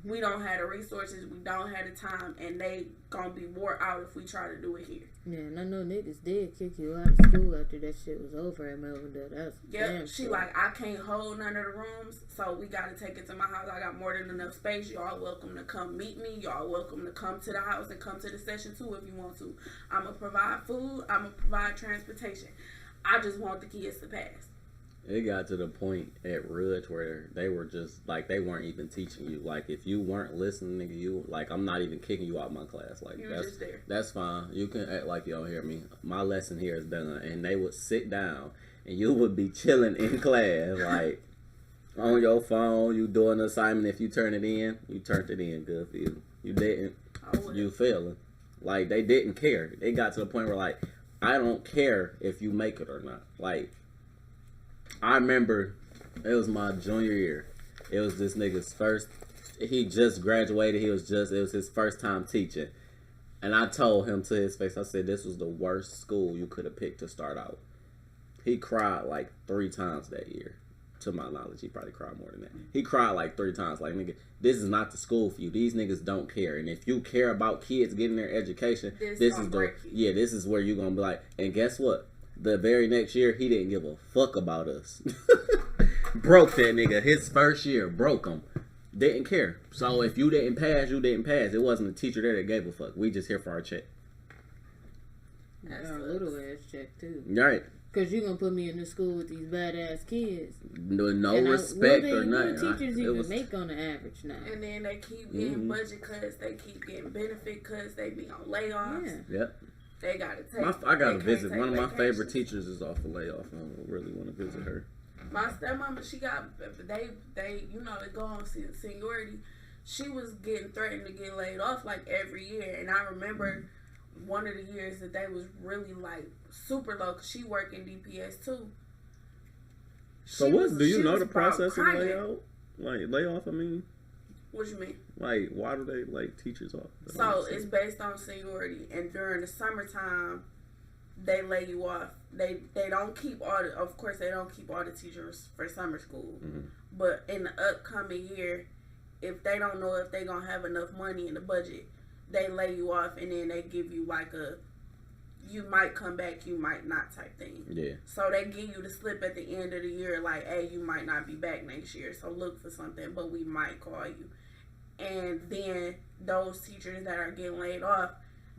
We don't have the resources, we don't have the time, and they gonna be wore out if we try to do it here. Yeah, and I know niggas did kick you out of school after that shit was over at Melvindale. That's yep. She like, I can't hold none of the rooms, so we gotta take it to my house. I got more than enough space. Y'all welcome to come meet me. Y'all welcome to come to the house and come to the session too if you want to. I'ma provide food. I'ma provide transportation. I just want the kids to pass. It got to the point at Rudge where they were just like, they weren't even teaching you. Like, if you weren't listening, nigga, you like, I'm not even kicking you out of my class. Like, that's fine. You can act like you don't hear me. My lesson here is done. And they would sit down and you would be chilling in class, like on your phone. You doing an assignment. If you turn it in, you turned it in. Good for you. You didn't. You failing. Like, they didn't care. They got to the point where like, I don't care if you make it or not. Like, I remember it was my junior year. It was this nigga's first. He just graduated. It was his first time teaching. And I told him to his face, I said, this was the worst school you could have picked to start out. He cried like 3 times that year. To my knowledge, he probably cried more than that. He cried like 3 times. Like, nigga, this is not the school for you. These niggas don't care. And if you care about kids getting their education, this is where you're going to be like, and guess what? The very next year, he didn't give a fuck about us. Broke that nigga. His first year, broke him. Didn't care. So if you didn't pass, you didn't pass. It wasn't the teacher there that gave a fuck. We just here for our check. That's a little ass check too. Right. Because you're going to put me in the school with these badass kids. No respect or nothing. What do teachers even make on the average now? And then they keep getting budget cuts. They keep getting benefit cuts. They be on layoffs. Yeah. Yep. They got to take. I got to visit. One of my favorite teachers is off a layoff. I really want to visit her. My stepmama, she got, they you know, they go on seniority. She was getting threatened to get laid off like every year. And I remember one of the years that they was really like super low because she worked in DPS too. So do you know the process of layoff? Like layoff, I mean? What you mean? Like, why do they like teachers off? So it's based on seniority, and during the summertime, they lay you off. They don't keep of course they don't keep all the teachers for summer school. Mm-hmm. But in the upcoming year, if they don't know if they gonna have enough money in the budget, they lay you off, and then they give you like you might come back, you might not type thing. Yeah. So they give you the slip at the end of the year, like, hey, you might not be back next year, so look for something, but we might call you. and then those teachers that are getting laid off,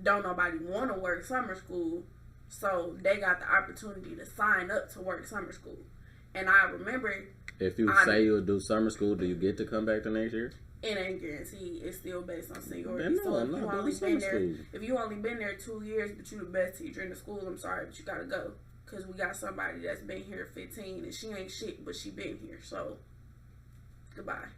don't nobody want to work summer school, so they got the opportunity to sign up to work summer school. And I remember, if you say you'll do summer school, do you get to come back the next year? It ain't guaranteed. It's still based on seniority. So if you only been there 2 years, but you the best teacher in the school, I'm sorry, but you gotta go. Cause we got somebody that's been here 15 and she ain't shit, but she been here. So goodbye.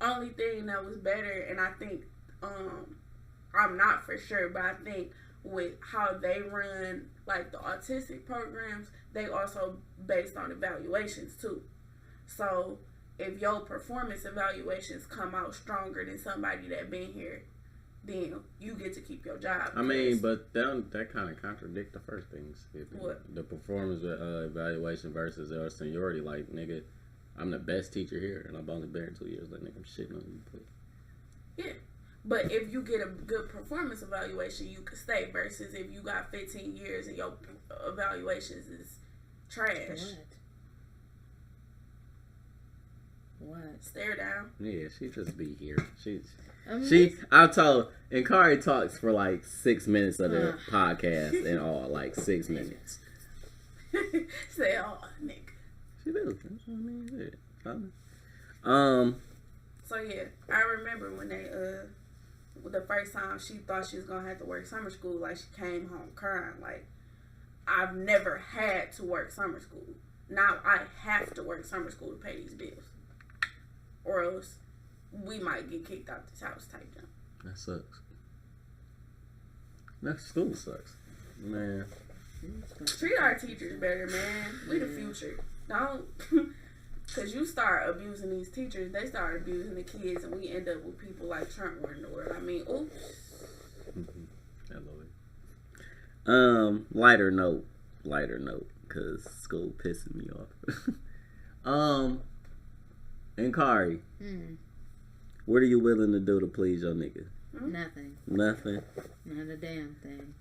Only thing that was better, and I think I'm not for sure, but I think with how they run like the autistic programs, they also based on evaluations too. So if your performance evaluations come out stronger than somebody that been here, then you get to keep your job. I mean, but that kind of contradict the first things. What? The performance evaluation versus their seniority. Like, nigga, I'm the best teacher here, and I've only been here 2 years. Like, nigga, I'm shitting on you. Please. Yeah. But if you get a good performance evaluation, you could stay. Versus if you got 15 years and your evaluations is trash. What? Stare down. Yeah, she just be here. I'm told, and Kari talks for like 6 minutes of the podcast and all, like 6 minutes. Say, oh, nigga. She do. That's what I mean. Yeah. So yeah, I remember when they the first time she thought she was gonna have to work summer school, like she came home crying. Like, I've never had to work summer school. Now I have to work summer school to pay these bills, or else we might get kicked out this house type jump. That sucks. That school sucks, man. Treat our teachers better, man. We the future. Don't, cause you start abusing these teachers, they start abusing the kids, and we end up with people like Trump running the world. I mean, oops. Lighter note, cause school pissing me off. And Kari, what are you willing to do to please your nigga? Nothing. Nothing. Not a damn thing.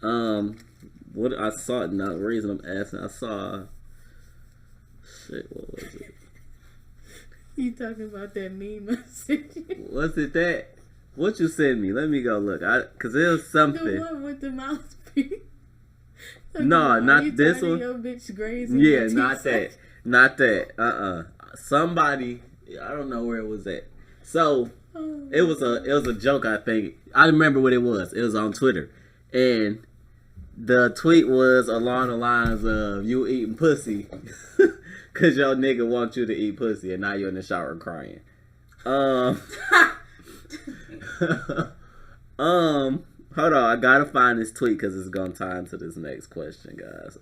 What I saw? Not the reason I'm asking. I saw. Shit, what was it? You talking about that meme message? Was it that? What you sent me? Let me go look. Cause it was something. The one with the mouthpiece. No, not this one. Your bitch yeah, not that. Not that. Somebody. I don't know where it was at. So it was a joke. I think I remember what it was. It was on Twitter, and the tweet was along the lines of "you eating pussy." Cause your nigga wants you to eat pussy, and now you're in the shower crying. Hold on, I gotta find this tweet because it's gonna tie into this next question, guys.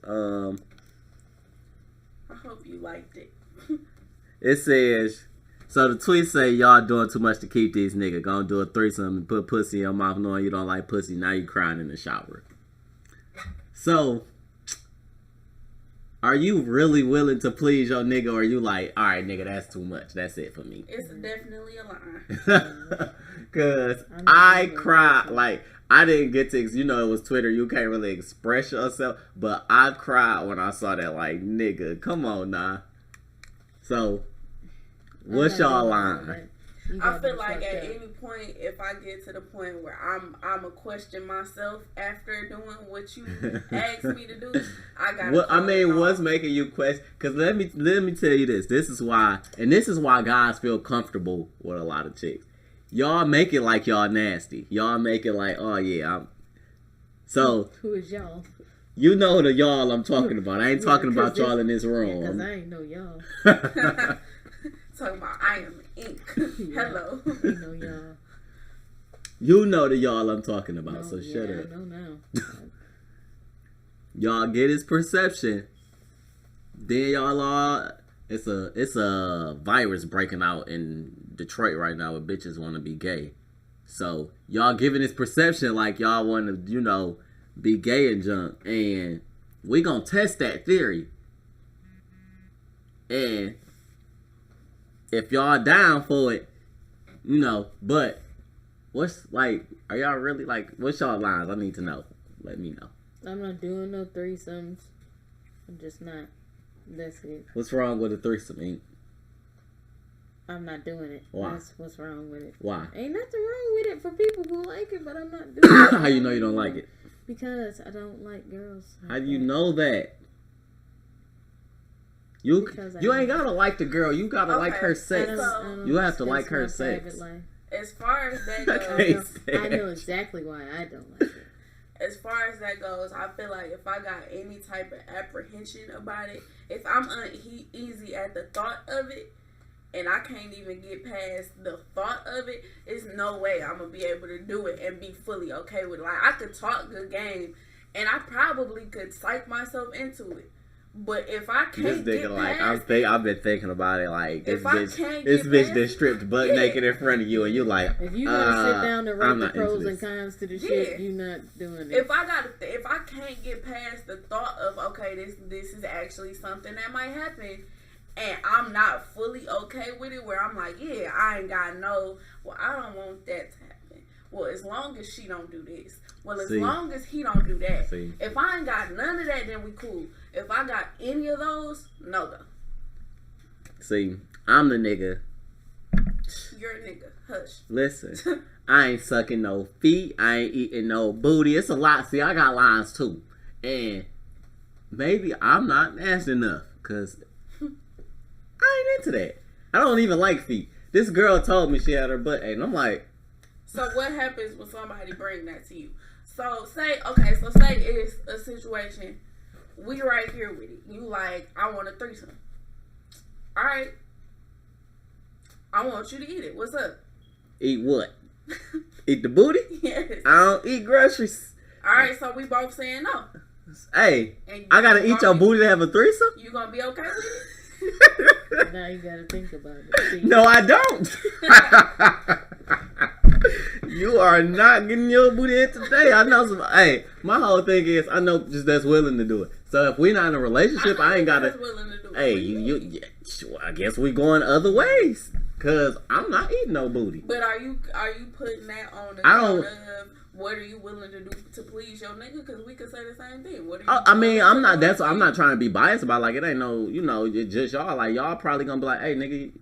I hope you liked it. It says, so the tweet say y'all doing too much to keep these niggas. Gonna do a threesome and put pussy in your mouth knowing you don't like pussy. Now you crying in the shower. So, are you really willing to please your nigga, or are you like, all right, nigga, that's too much. That's it for me. It's definitely a line. Cause I cried, like, I didn't get to, it was Twitter, you can't really express yourself, but I cried when I saw that, like, nigga, come on now. So, what's y'all line? I feel like at any point, if I get to the point where I'ma question myself after doing what you asked me to do, I gotta. Well, I mean, what's making you question? Because let me tell you this. This is why guys feel comfortable with a lot of chicks. Y'all make it like y'all nasty. Y'all make it like, oh yeah, I'm. So who is y'all? You know the y'all I'm talking about. I ain't talking about y'all in this room. Because I ain't know y'all. Talking about I am ink. Hello. We know y'all. You know the y'all I'm talking about, so yeah, shut up. I know now. Y'all get his perception. Then y'all are it's a virus breaking out in Detroit right now where bitches want to be gay. So y'all giving his perception like y'all want to, be gay and junk, and we gonna test that theory. And if y'all down for it, but what's like, are y'all really like, what's y'all lines? I need to know. Let me know. I'm not doing no threesomes. I'm just not. That's it. What's wrong with a threesome, Ink? I'm not doing it. Why? That's what's wrong with it. Why? Ain't nothing wrong with it for people who like it, but I'm not doing it. How you know you don't like it? Because I don't like girls. How do you know that? You ain't gotta like the girl. You gotta like her sex. You have to like her sex. As far as that goes, I know exactly why I don't like it. As far as that goes, I feel like if I got any type of apprehension about it, if I'm uneasy at the thought of it, and I can't even get past the thought of it, there's no way I'm going to be able to do it and be fully okay with it. Like, I could talk good game, and I probably could psych myself into it. But if I can't get past I've been thinking about it, like, this bitch that stripped butt naked in front of you, and you like, if you gotta sit down and write the pros and cons to the shit, you not doing it. If I can't get past the thought of, okay, this is actually something that might happen, and I'm not fully okay with it, where I'm like, yeah, I ain't got I don't want that to happen. Well, as long as she don't do this. Well, as long as he don't do that. If I ain't got none of that, then we cool. If I got any of those, no go. See, I'm the nigga. You're a nigga. Hush. Listen, I ain't sucking no feet. I ain't eating no booty. It's a lot. See, I got lines too. And maybe I'm not nasty enough. Because I ain't into that. I don't even like feet. This girl told me she had her butt ate. And I'm like. So what happens when somebody bring that to you? So say it's a situation. We right here with it. You like, I want a threesome. All right. I want you to eat it. What's up? Eat what? Eat the booty? Yes. I don't eat groceries. All right, so we both saying no. Hey, I gotta eat your booty to have a threesome? You gonna be okay with it? Now you gotta think about it. See? No, I don't. You are not getting your booty in today. I know some. Hey, my whole thing is I know just that's willing to do it. So if we're not in a relationship, I ain't gotta. Willing to do it. Hey, I guess we going other ways. Cause I'm not eating no booty. But are you putting that on the count of what are you willing to do to please your nigga? Because we could say the same thing. What are you I'm not trying to be biased about like it ain't no, it's just y'all. Like y'all probably gonna be like, hey nigga,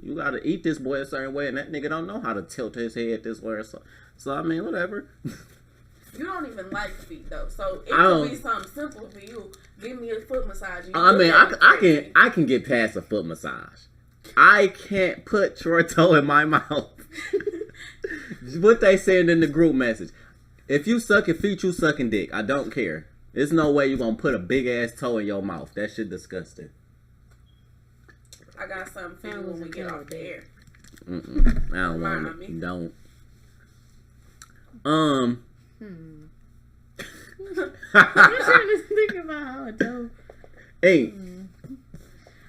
you gotta eat this boy a certain way, and that nigga don't know how to tilt his head this way or so I mean, whatever. You don't even like feet though, so it could be something simple for you. Give me a foot massage. I can get past a foot massage. I can't put your toe in my mouth. What they saying in the group message? If you sucking feet, you sucking dick. I don't care. There's no way you gonna put a big ass toe in your mouth. That shit disgusting. I got something for you when we get off the air. I don't want it. Don't. I'm trying to think about how a toe. Hey,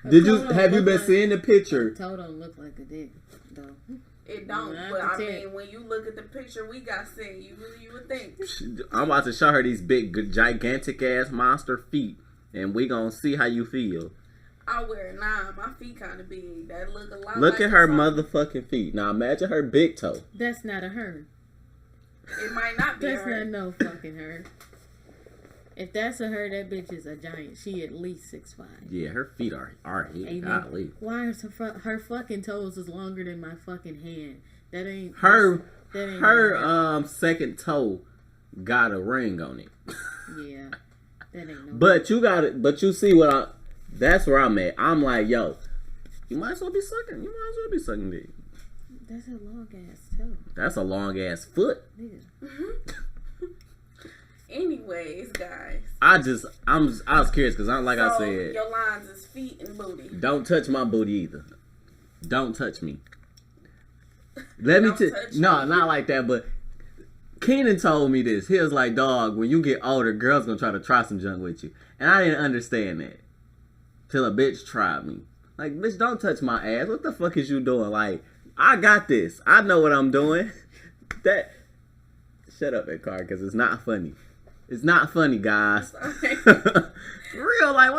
have you been seeing the picture? Toe don't look like a dick, though. It don't, but I mean, when you look at the picture we got sent, you would think. I'm about to show her these big, gigantic ass monster feet, and we gonna see how you feel. I wear 9. My feet kind of big. That look a lot. Look at her motherfucking feet. Now imagine her big toe. That's not a her. It might not be. That's not no fucking her. If that's a her, that bitch is a giant. She at least 6'5". Yeah, her feet are golly. Why is her fucking toes is longer than my fucking hand? That ain't her. Her second toe got a ring on it. Yeah, that ain't no. But you got it. But you see what I. That's where I'm at. I'm like, yo, you might as well be sucking. You might as well be sucking dick. That's a long ass toe. That's a long ass foot. Yeah. Anyways, guys. I was curious because I said. Your lines is feet and booty. Don't touch my booty either. Don't touch me. No, not like that. But Keenan told me this. He was like, dog, when you get older, girls gonna try to try some junk with you, and I didn't understand that till a bitch tried me. Like, bitch, don't touch my ass. What the fuck is you doing? Like, I got this. I know what I'm doing. Shut up, that car, because it's not funny. It's not funny, guys. For real, like,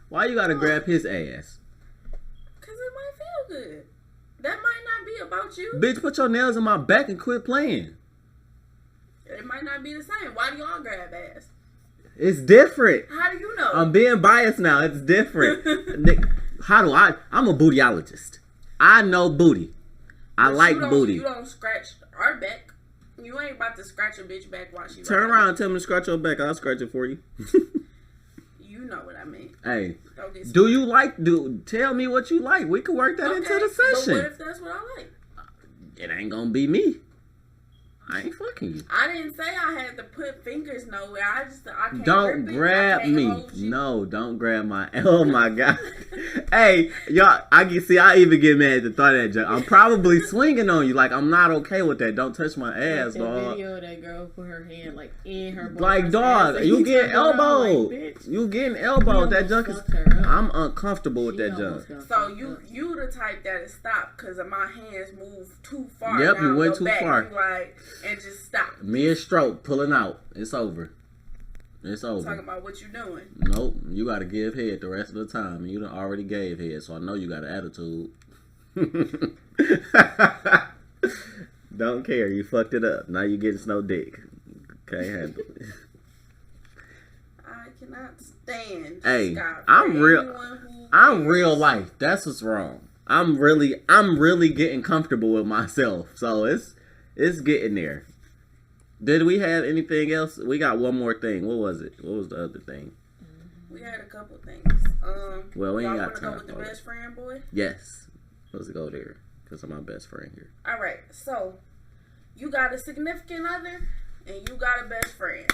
why you gotta grab his ass? Because it might feel good. That might not be about you. Bitch, put your nails in my back and quit playing. It might not be the same. Why do y'all grab ass? It's different. How do you know? I'm being biased now. It's different. I'm a bootyologist. I know booty. I like booty. You don't scratch our back. You ain't about to scratch a bitch back while she turn around and tell me to scratch your back. I'll scratch it for you. You know what I mean. Hey, do you like? Tell me what you like. We can work that into the session. But what if that's what I like? It ain't gonna be me. I ain't fucking you. I didn't say I had to put fingers nowhere. I can't. Don't grab me. No, don't grab my. Oh my god. Hey, y'all. I even get mad at the thought of that joke. I'm probably swinging on you. Like I'm not okay with that. Don't touch my ass, dog. Video of that girl put her hand like in her. Like dog, you getting elbowed. Like, you getting elbowed. That junk is. I'm uncomfortable with that junk. So you the type that is stopped because of my hands move too far. Yep, you went too far. You like. And just stop. Mid-stroke, pulling out. It's over. It's over. Talking about what you doing. Nope. You got to give head the rest of the time. And you done already gave head, so I know you got an attitude. Don't care. You fucked it up. Now you getting no dick. Can't handle it. I cannot stand Scott. I'm real life. That's what's wrong. I'm really getting comfortable with myself. So it's getting there. Did we have anything else? We got one more thing. What was it? What was the other thing? We had a couple things. Well, we ain't got time. Go with the best friend, boy? Yes. Let's go there. Because I'm my best friend here. All right. So, you got a significant other and you got a best friend.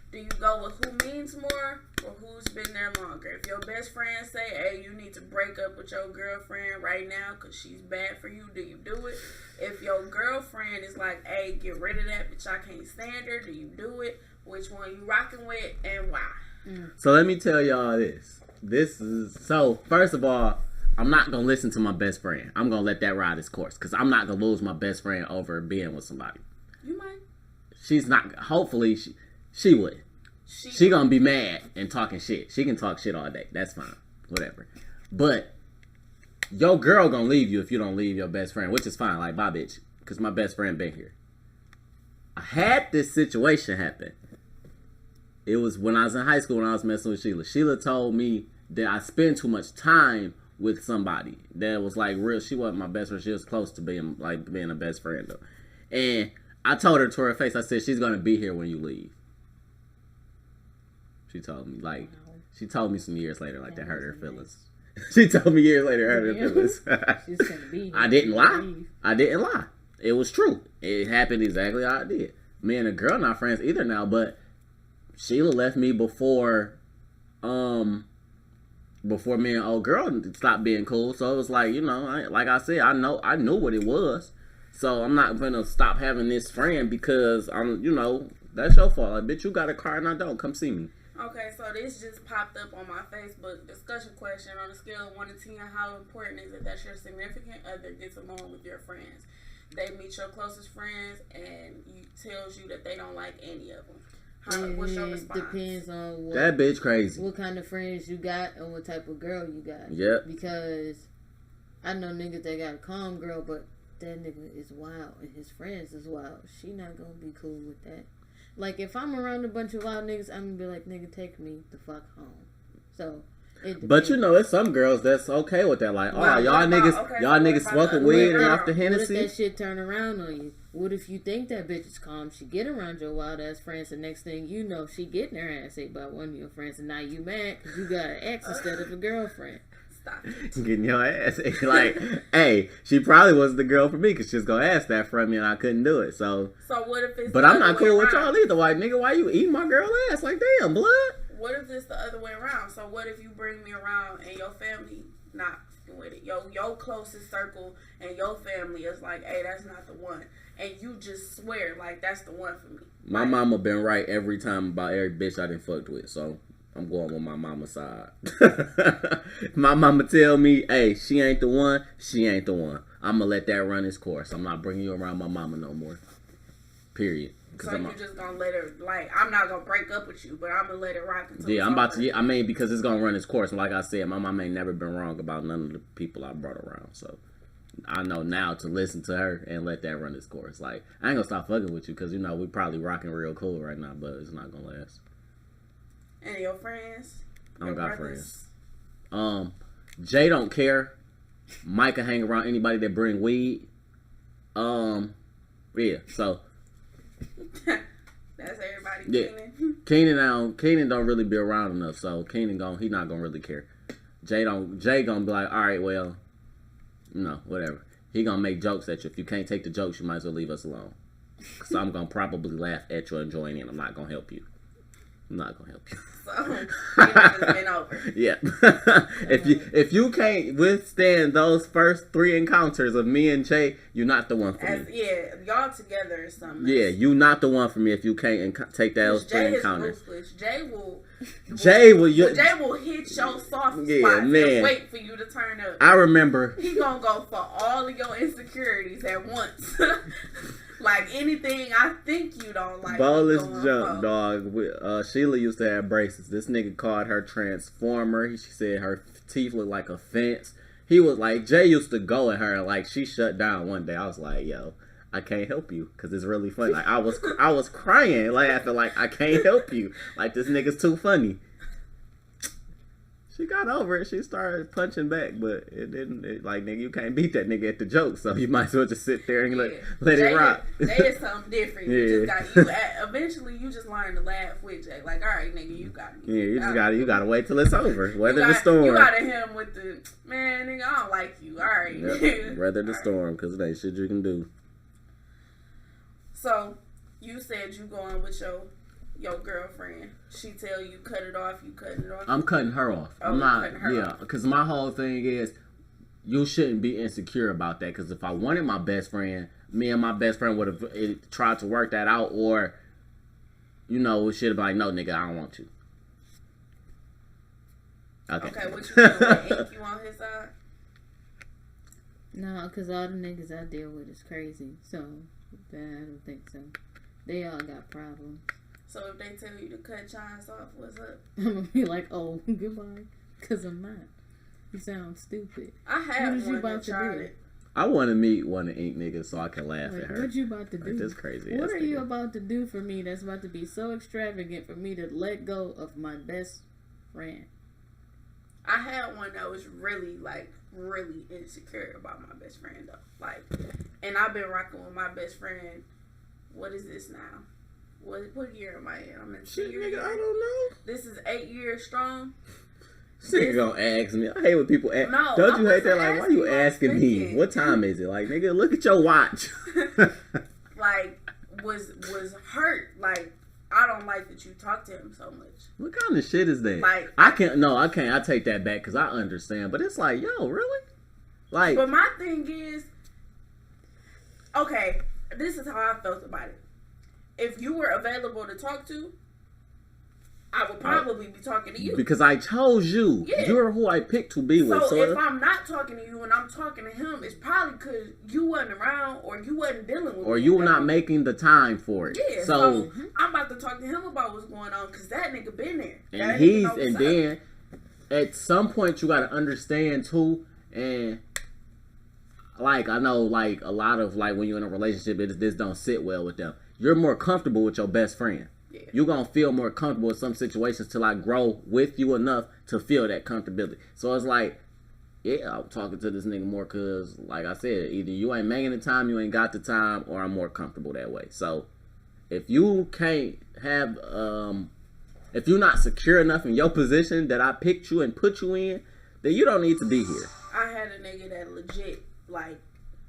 Do you go with who means more or who's been there longer? If your best friend say, hey, you need to break up with your girlfriend right now because she's bad for you, do you do it? If your girlfriend is like, hey, get rid of that bitch, I can't stand her, do you do it? Which one you rocking with and why? So let me tell y'all this. First of all, I'm not going to listen to my best friend. I'm going to let that ride its course because I'm not going to lose my best friend over being with somebody. You might. She's not, hopefully, she would. She gonna be mad and talking shit. She can talk shit all day. That's fine. Whatever. But your girl gonna leave you if you don't leave your best friend, which is fine. Like, bye, bitch. Because my best friend been here. I had this situation happen. It was when I was in high school when I was messing with Sheila. Sheila told me that I spend too much time with somebody that was like real. She wasn't my best friend. She was close to being a best friend though. And I told her to her face, I said, she's gonna be here when you leave. She told me some years later, like that hurt her feelings. She told me years later, hurt her feelings. She's gonna be here. I didn't lie. It was true. It happened exactly how it did. Me and a girl not friends either now, but Sheila left me before me and old girl stopped being cool. So it was like, like I said, I knew what it was. So I'm not gonna stop having this friend because that's your fault. Like, bitch, you got a car and I don't. Come see me. Okay, so this just popped up on my Facebook discussion question. On a scale of 1 to 10, how important is it that your significant other gets along with your friends? They meet your closest friends and tells you that they don't like any of them. What's your response? Depends on that bitch crazy. What kind of friends you got and what type of girl you got. Yep. Because I know niggas that got a calm girl, but that nigga is wild and his friends is wild. She not gonna be cool with that. Like, if I'm around a bunch of wild niggas, I'm gonna be like, nigga, take me the fuck home. So, but it's some girls that's okay with that. Like, y'all niggas smoking weed and off the Hennessy. What if that shit turn around on you? What if you think that bitch is calm? She get around your wild ass friends, and next thing you know, she getting her ass ate by one of your friends, and now you mad because you got an ex instead of a girlfriend. Stop. Getting your ass ate. Like, hey, she probably wasn't the girl for me because she was gonna ask that from me and I couldn't do it. So what if it's? But I'm not cool with y'all either. Like, nigga, why you eating my girl ass? Like, damn, blood. What if it's the other way around? So what if you bring me around and your family not with it? Your closest circle and your family is like, hey, that's not the one, and you just swear like that's the one for me. My mama been right every time about every bitch I done fucked with, so I'm going with my mama's side. My mama tell me, hey, she ain't the one. She ain't the one. I'm gonna let that run its course. I'm not bringing you around my mama no more. Period. So you're just gonna let her, like, I'm not gonna break up with you, but I'm gonna let it rock until I'm about to. I mean, because it's gonna run its course. Like I said, my mama ain't never been wrong about none of the people I brought around. So I know now to listen to her and let that run its course. Like, I ain't gonna stop fucking with you because we probably rocking real cool right now, but it's not gonna last. And your friends? I don't got friends. Jay don't care. Micah hang around anybody that bring weed. Yeah, so that's everybody. Yeah. Keenan don't really be around enough, so he not gonna really care. Jay gonna be like, all right, well, no, whatever. He gonna make jokes at you. If you can't take the jokes, you might as well leave us alone. Cause I'm gonna probably laugh at you and join in. I'm not gonna help you. So it's been over. Yeah. if you can't withstand those first 3 encounters of me and Jay, you're not the one for me. Yeah, y'all together or something. Yeah, you not the one for me if you can't take those 3 encounters. Jay will hit your soft spots and wait for you to turn up. I remember. He gonna go for all of your insecurities at once. Like anything I think you don't like. Boneless jump, dog. Sheila used to have braces. This nigga called her Transformer. She said her teeth looked like a fence. He was like, Jay used to go at her like she shut down one day. I was like, yo, I can't help you because it's really funny. Like I was crying laughing like I can't help you. Like this nigga's too funny. She got over it. She started punching back, but it didn't. Like, nigga, you can't beat that nigga at the joke, so you might as well just sit there and let it rock. They is something different. You just got eventually you just learn to laugh with Jay. Like, all right, nigga, you got me. Yeah, you gotta wait till it's over. Weather the storm. You gotta him with the man, nigga. I don't like you. All right, yep. Weather the storm, because it ain't shit you can do. So, you said you going with your girlfriend. She tell you cut it off, you cutting it off? I'm cutting her off. I'm not, because my whole thing is you shouldn't be insecure about that, because if I wanted my best friend, me and my best friend would have tried to work that out, or, you know, we should have been like, no, nigga, I don't want you. Okay, what you doing? Ink you on his side? No, because all the niggas I deal with is crazy, so I don't think so. They all got problems. So if they tell you to cut Chance off, what's up? I'm going to be like, oh, goodbye. Because I'm not. You sound stupid. I have one that tried it. I want to meet one of Ink niggas so I can laugh at her. What you about to do? Like, that's crazy. What are you about to do for me that's about to be so extravagant for me to let go of my best friend? I had one that was really insecure about my best friend, though. Like, and I've been rocking with my best friend. What is this now? What year am I in? I'm in shit, nigga, I don't know. This is 8 years strong. Nigga gonna ask me. I hate when people ask. No, don't you hate that? Like, why you asking me? What time is it? Like, nigga, look at your watch. Like, was hurt. Like, I don't like that you talk to him so much. What kind of shit is that? Like, I can't. I take that back because I understand. But it's like, yo, really? Like, but my thing is, okay, this is how I felt about it. If you were available to talk to, I would probably be talking to you. Because I chose you. Yeah. You're who I picked to be with. So if I'm not talking to you and I'm talking to him, it's probably because you wasn't around or you wasn't dealing with me. Or you were not making the time for it. Yeah, so I'm about to talk to him about what's going on because that nigga been there. And then at some point you got to understand too, and like I know like a lot of like when you're in a relationship, this don't sit well with them. You're more comfortable with your best friend. Yeah. You're going to feel more comfortable in some situations till I grow with you enough to feel that comfortability. So it's like, yeah, I'm talking to this nigga more because, like I said, either you ain't making the time, you ain't got the time, or I'm more comfortable that way. So if you can't have, if you're not secure enough in your position that I picked you and put you in, then you don't need to be here. I had a nigga that legit, like,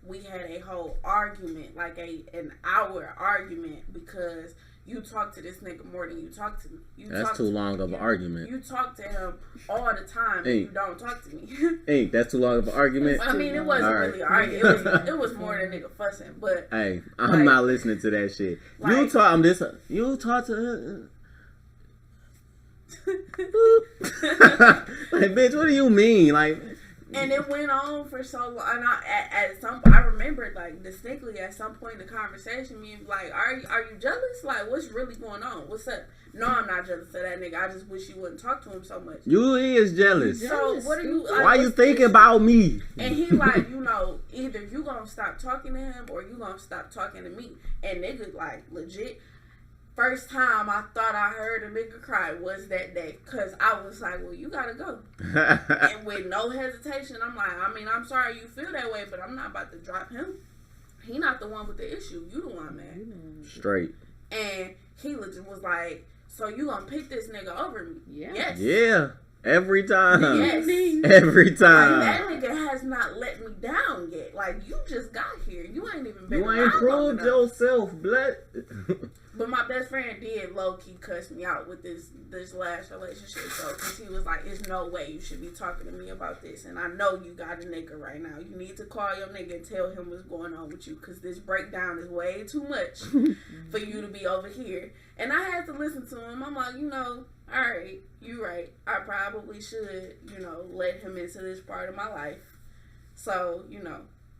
we had a whole argument, like an hour argument, because you talk to this nigga more than you talk to me. That's too long of an argument. You talk to him all the time, and you don't talk to me. That's too long of an argument? I mean, it wasn't really an argument. It was more than nigga fussing, but... Hey, I'm not listening to that shit. Like, you talk to her... Like, bitch, what do you mean? Like... And it went on for so long. And I remember like distinctly at some point in the conversation, me like, "Are you jealous? Like, what's really going on? What's up?" No, I'm not jealous of that nigga. I just wish you wouldn't talk to him so much. You is jealous. So what are you? Like, why you thinking about me? And he like, either you gonna stop talking to him or you gonna stop talking to me. And nigga like legit first time I thought I heard a nigga cry was that day. Because I was like, well, you gotta go. And with no hesitation, I'm like, I mean, I'm sorry you feel that way, but I'm not about to drop him. He not the one with the issue. You the one, man. Straight. And he legit was like, so you gonna pick this nigga over me? Yeah. Yes. Yeah. Every time. Yes. Every time. Like, that nigga has not let me down yet. Like, you just got here. You ain't even been You ain't around long proved enough. yourself, blood. But my best friend did low-key cuss me out with this last relationship, though, because he was like, there's no way you should be talking to me about this, and I know you got a nigga right now. You need to call your nigga and tell him what's going on with you, because this breakdown is way too much for you to be over here. And I had to listen to him. I'm like, alright, you right. I probably should, let him into this part of my life. So,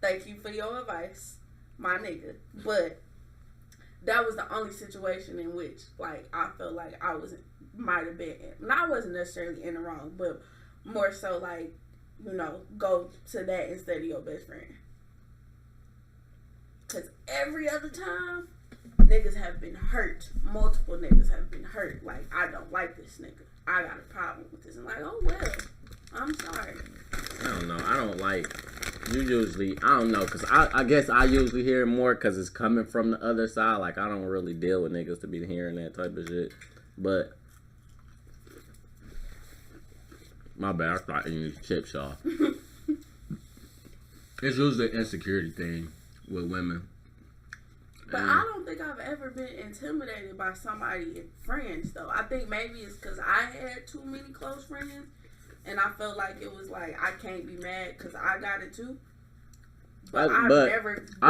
thank you for your advice, my nigga. But that was the only situation in which, like, I felt like I might have been, and I wasn't necessarily in the wrong, but more so, like, go to that instead of your best friend. Because every other time, niggas have been hurt. Multiple niggas have been hurt. Like, I don't like this nigga. I got a problem with this. And like, oh, well, I'm sorry. I don't know. I don't like... You usually, I don't know, because I guess I usually hear it more because it's coming from the other side. Like, I don't really deal with niggas to be hearing that type of shit. But, my bad, I started eating these chips, y'all. It's usually an insecurity thing with women. But I don't think I've ever been intimidated by somebody, friends, though. I think maybe it's because I had too many close friends. And I felt like it was like, I can't be mad because I got it too. But I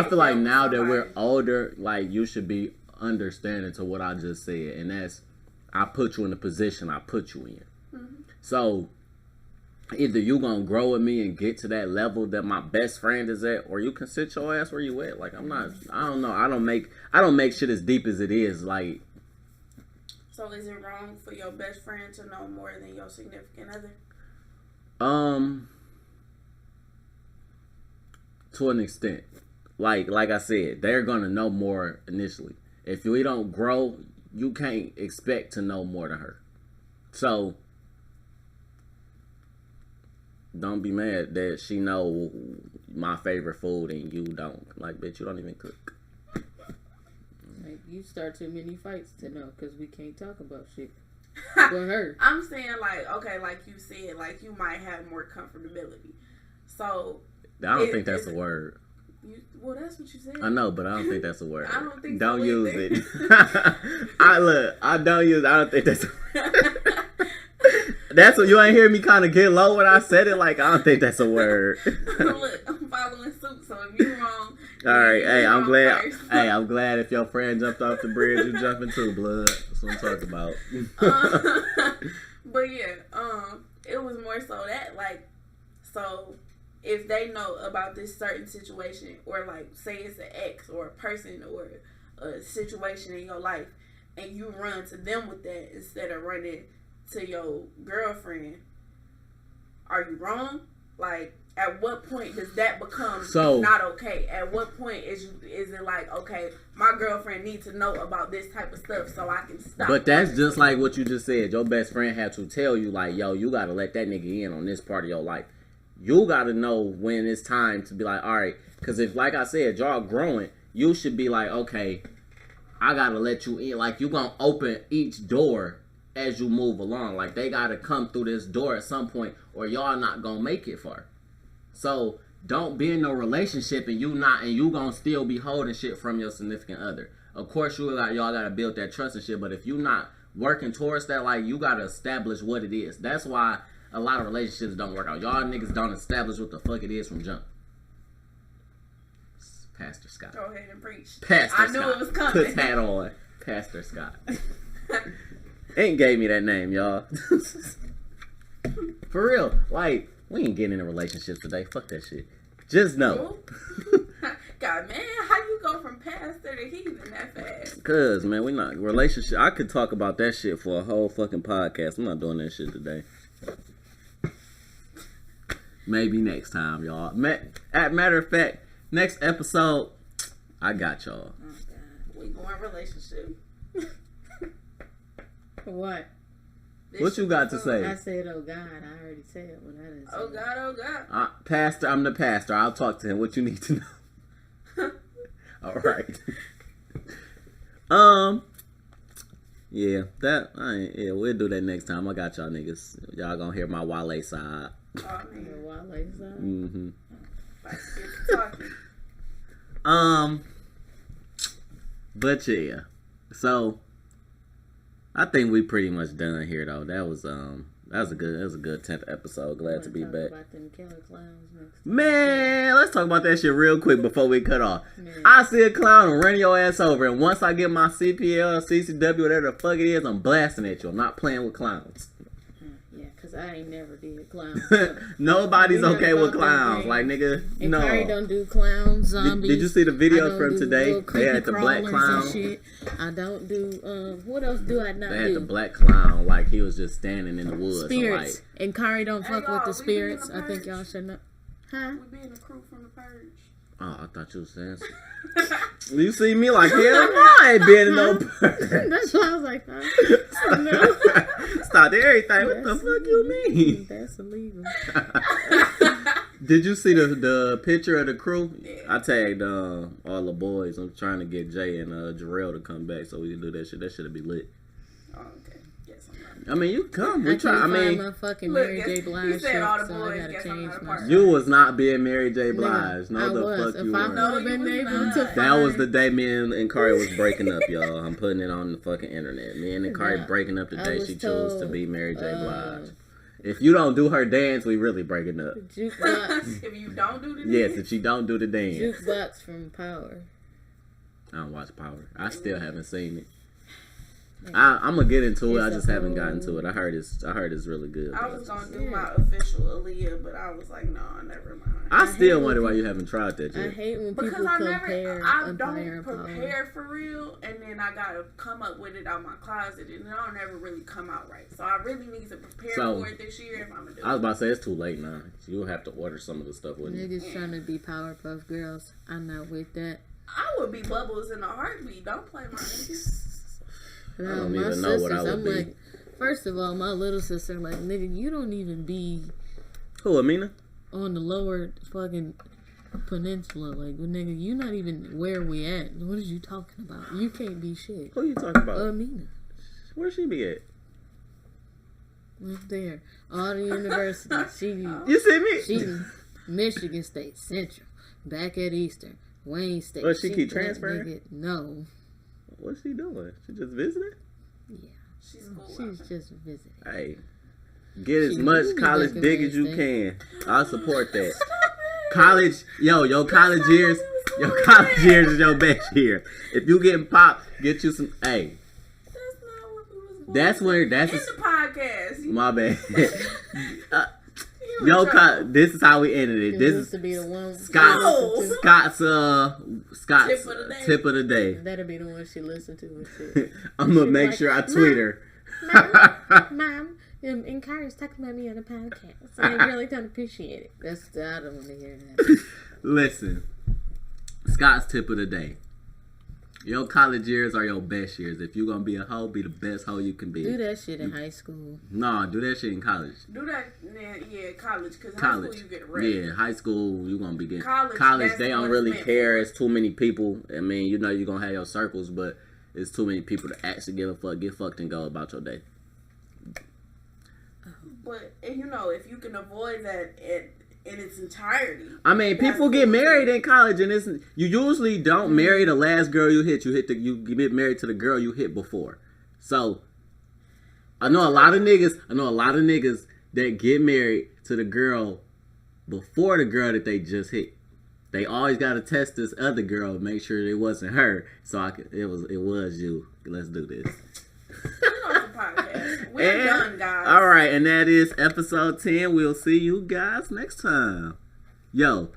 feel like now that we're older, like, you should be understanding to what I just said. And that's, I put you in the position I put you in. Mm-hmm. So, either you gonna grow with me and get to that level that my best friend is at, or you can sit your ass where you at. Like, I don't know. I don't make shit as deep as it is. Like. So is it wrong for your best friend to know more than your significant other? To an extent. Like I said, they're gonna know more initially. If we don't grow, you can't expect to know more than her. So don't be mad that she know my favorite food and you don't. Like, bitch, you don't even cook. Like, you start too many fights to know because we can't talk about shit. With her. I'm saying, like, okay, like you said, like, you might have more comfortability. So I don't think that's a word. Well, that's what you said. I know, but I don't think that's a word. I don't think don't so use either. it. I don't think that's a word. That's what you ain't hear me kind of get low when I said it. Like, I don't think that's a word. Look, I'm following suit, so if you're wrong. All right, hey, I'm glad. First. Hey, I'm glad if your friend jumped off the bridge, you jumping too, blood. That's what I'm talking about. But yeah, it was more so that, like, so if they know about this certain situation, or like, say it's an ex or a person or a situation in your life, and you run to them with that instead of running to your girlfriend, are you wrong? Like, at what point does that become not okay? At what point is it like, okay, my girlfriend needs to know about this type of stuff so I can stop? But that's just like what you just said. Your best friend had to tell you, like, yo, you got to let that nigga in on this part of your life. You got to know when it's time to be like, all right, because if, like I said, y'all growing, you should be like, okay, I got to let you in. Like, you going to open each door as you move along. Like, they got to come through this door at some point or y'all not going to make it far. So don't be in no relationship and you gonna still be holding shit from your significant other. Of course, y'all gotta build that trust and shit, but if you not working towards that, like, you gotta establish what it is. That's why a lot of relationships don't work out. Y'all niggas don't establish what the fuck it is from jump. Pastor Scott. Go ahead and preach. Pastor I Scott. knew it was coming. Put that on. Pastor Scott. Ain't gave me that name, y'all. For real. Like, we ain't getting in a relationship today. Fuck that shit. Just know. God, man, how you go from pastor to heathen that fast? Cause, man, we not relationship. I could talk about that shit for a whole fucking podcast. I'm not doing that shit today. Maybe next time, y'all. Matter of fact, next episode, I got y'all. Oh, God. We going relationship. What? What you got to say? I said, oh God. I already said what I didn't say. Oh God, oh God. Pastor, I'm the pastor. I'll talk to him. What you need to know? All right. Yeah, we'll do that next time. I got y'all niggas. Y'all gonna hear my Wale side. Oh man, Wale side. Mm-hmm. Talking. But yeah, so I think we pretty much done here though. That was a good 10th episode. Glad to be back. About them killer clowns next time. Man, let's talk about that shit real quick before we cut off. Man. I see a clown and run your ass over, and once I get my CPL, CCW, whatever the fuck it is, I'm blasting at you. I'm not playing with clowns. Yeah, because I ain't never did clowns. Nobody's We okay heard with about clowns. them Like, nigga, and no. Kari don't do clowns, zombies. Did you see the videos I don't from do today? little They creepy had the black crawlers clown. and shit. I don't do, what else do I not They had do? the black clown, like he was just standing in the woods. Spirits. Like, And Kari don't fuck y'all, with the we be in the spirits. I think y'all should know. Huh? We being a crew from the purge. oh, I thought you was saying something. You see me like, hell no, I ain't been in no purge. That's why I was like, huh? No. Stop everything. What the fuck you mean? That's illegal. Did you see the picture of the crew? Yeah. I tagged all the boys. I'm trying to get Jay and Jarrell to come back so we can do that shit. That shit'll be lit. Oh, okay. Yes, I'm not. I mean, you come. I We try. I can't find mean, my fucking Look, Mary yes, J. he Blige said shirt, all the so I boys, gotta guess I'm change not a my part. shirt. you was not being Mary J. No, Blige. No, I the was. fuck If you I weren't. would have No, been you able was to not. That was find- the day me and Kari was breaking up, y'all. I'm putting it on the fucking internet. Me and Kari Yeah. breaking up the I day was she chose to told, be Mary J. Blige. If you don't do her dance, we really breaking up. Jukebox. If you don't do the Yes, dance, if she don't do the dance. Jukebox from Power. I don't watch Power. I still haven't seen it. I'm gonna get into it. I It's a just haven't whole- gotten to it. I heard it's really good. I but was gonna do Yeah. my official Aaliyah, but I was like, no, never mind. I I still hate wonder why when you haven't tried that I yet. hate when Because people I compare I Empire don't and Power. prepare for real, and then I gotta come up with it out my closet, and it don't ever really come out right. So I really need to prepare So, for it this year if I'm gonna do I was it. about to say it's too late now. You'll have to order some of the stuff with you. Niggas trying to be Powerpuff Girls. I'm not with that. I would be Bubbles in a heartbeat. Don't play my niggas. I No, don't my even know what I sisters, would I'm be. like, first of all, my little sister, like, nigga, you don't even be Who, Amina? on the lower fucking peninsula. Like, nigga, you not even where we at. What is you talking about? You can't be shit. Who you talking about? Amina. Where she be at? Up there. All the universities. You see me? She Michigan State, Central, back at Eastern, Wayne State. Oh, she keep transferring? Nigga, no. What's she doing? She just visiting? Yeah. She's cool. She's just visiting. Hey, get as She much do be college back in dig as you Wednesday. can. I support that. College, your college years is your best year. If you getting popped, get you some. Hey, That's not what we was going that's where that's in the podcast. my bad. You Yo, in trouble. this is how we ended it. It This used is to be the one. No. Scott's tip of the day. That'll be the one she listened to and shit. I'm gonna She make like, sure I tweet her. Mom, and Kari's talking about me on the podcast. So I really don't appreciate it. I don't want to hear that. Listen, Scott's tip of the day. Your college years are your best years. If you're gonna be a hoe, be the best hoe you can be. Do that shit in high school. Nah, do that shit in college. Do that, yeah, college. Because high College. school you get raped. Yeah, high school you gonna be getting College, that's they what don't it's really meant care. for. It's too many people. I mean, you know you're gonna have your circles, but it's too many people to actually give a fuck, get fucked and go about your day. But, and you know, if you can avoid that in its entirety. I mean, people get married in college, and you usually don't marry the last girl you hit. You get married to the girl you hit before. So I know a lot of niggas that get married to the girl before the girl that they just hit. They always gotta test this other girl and make sure it wasn't her. So it was you. Let's do this. You know, it's a podcast. We're done, guys. All right, and that is episode 10. We'll see you guys next time. Yo,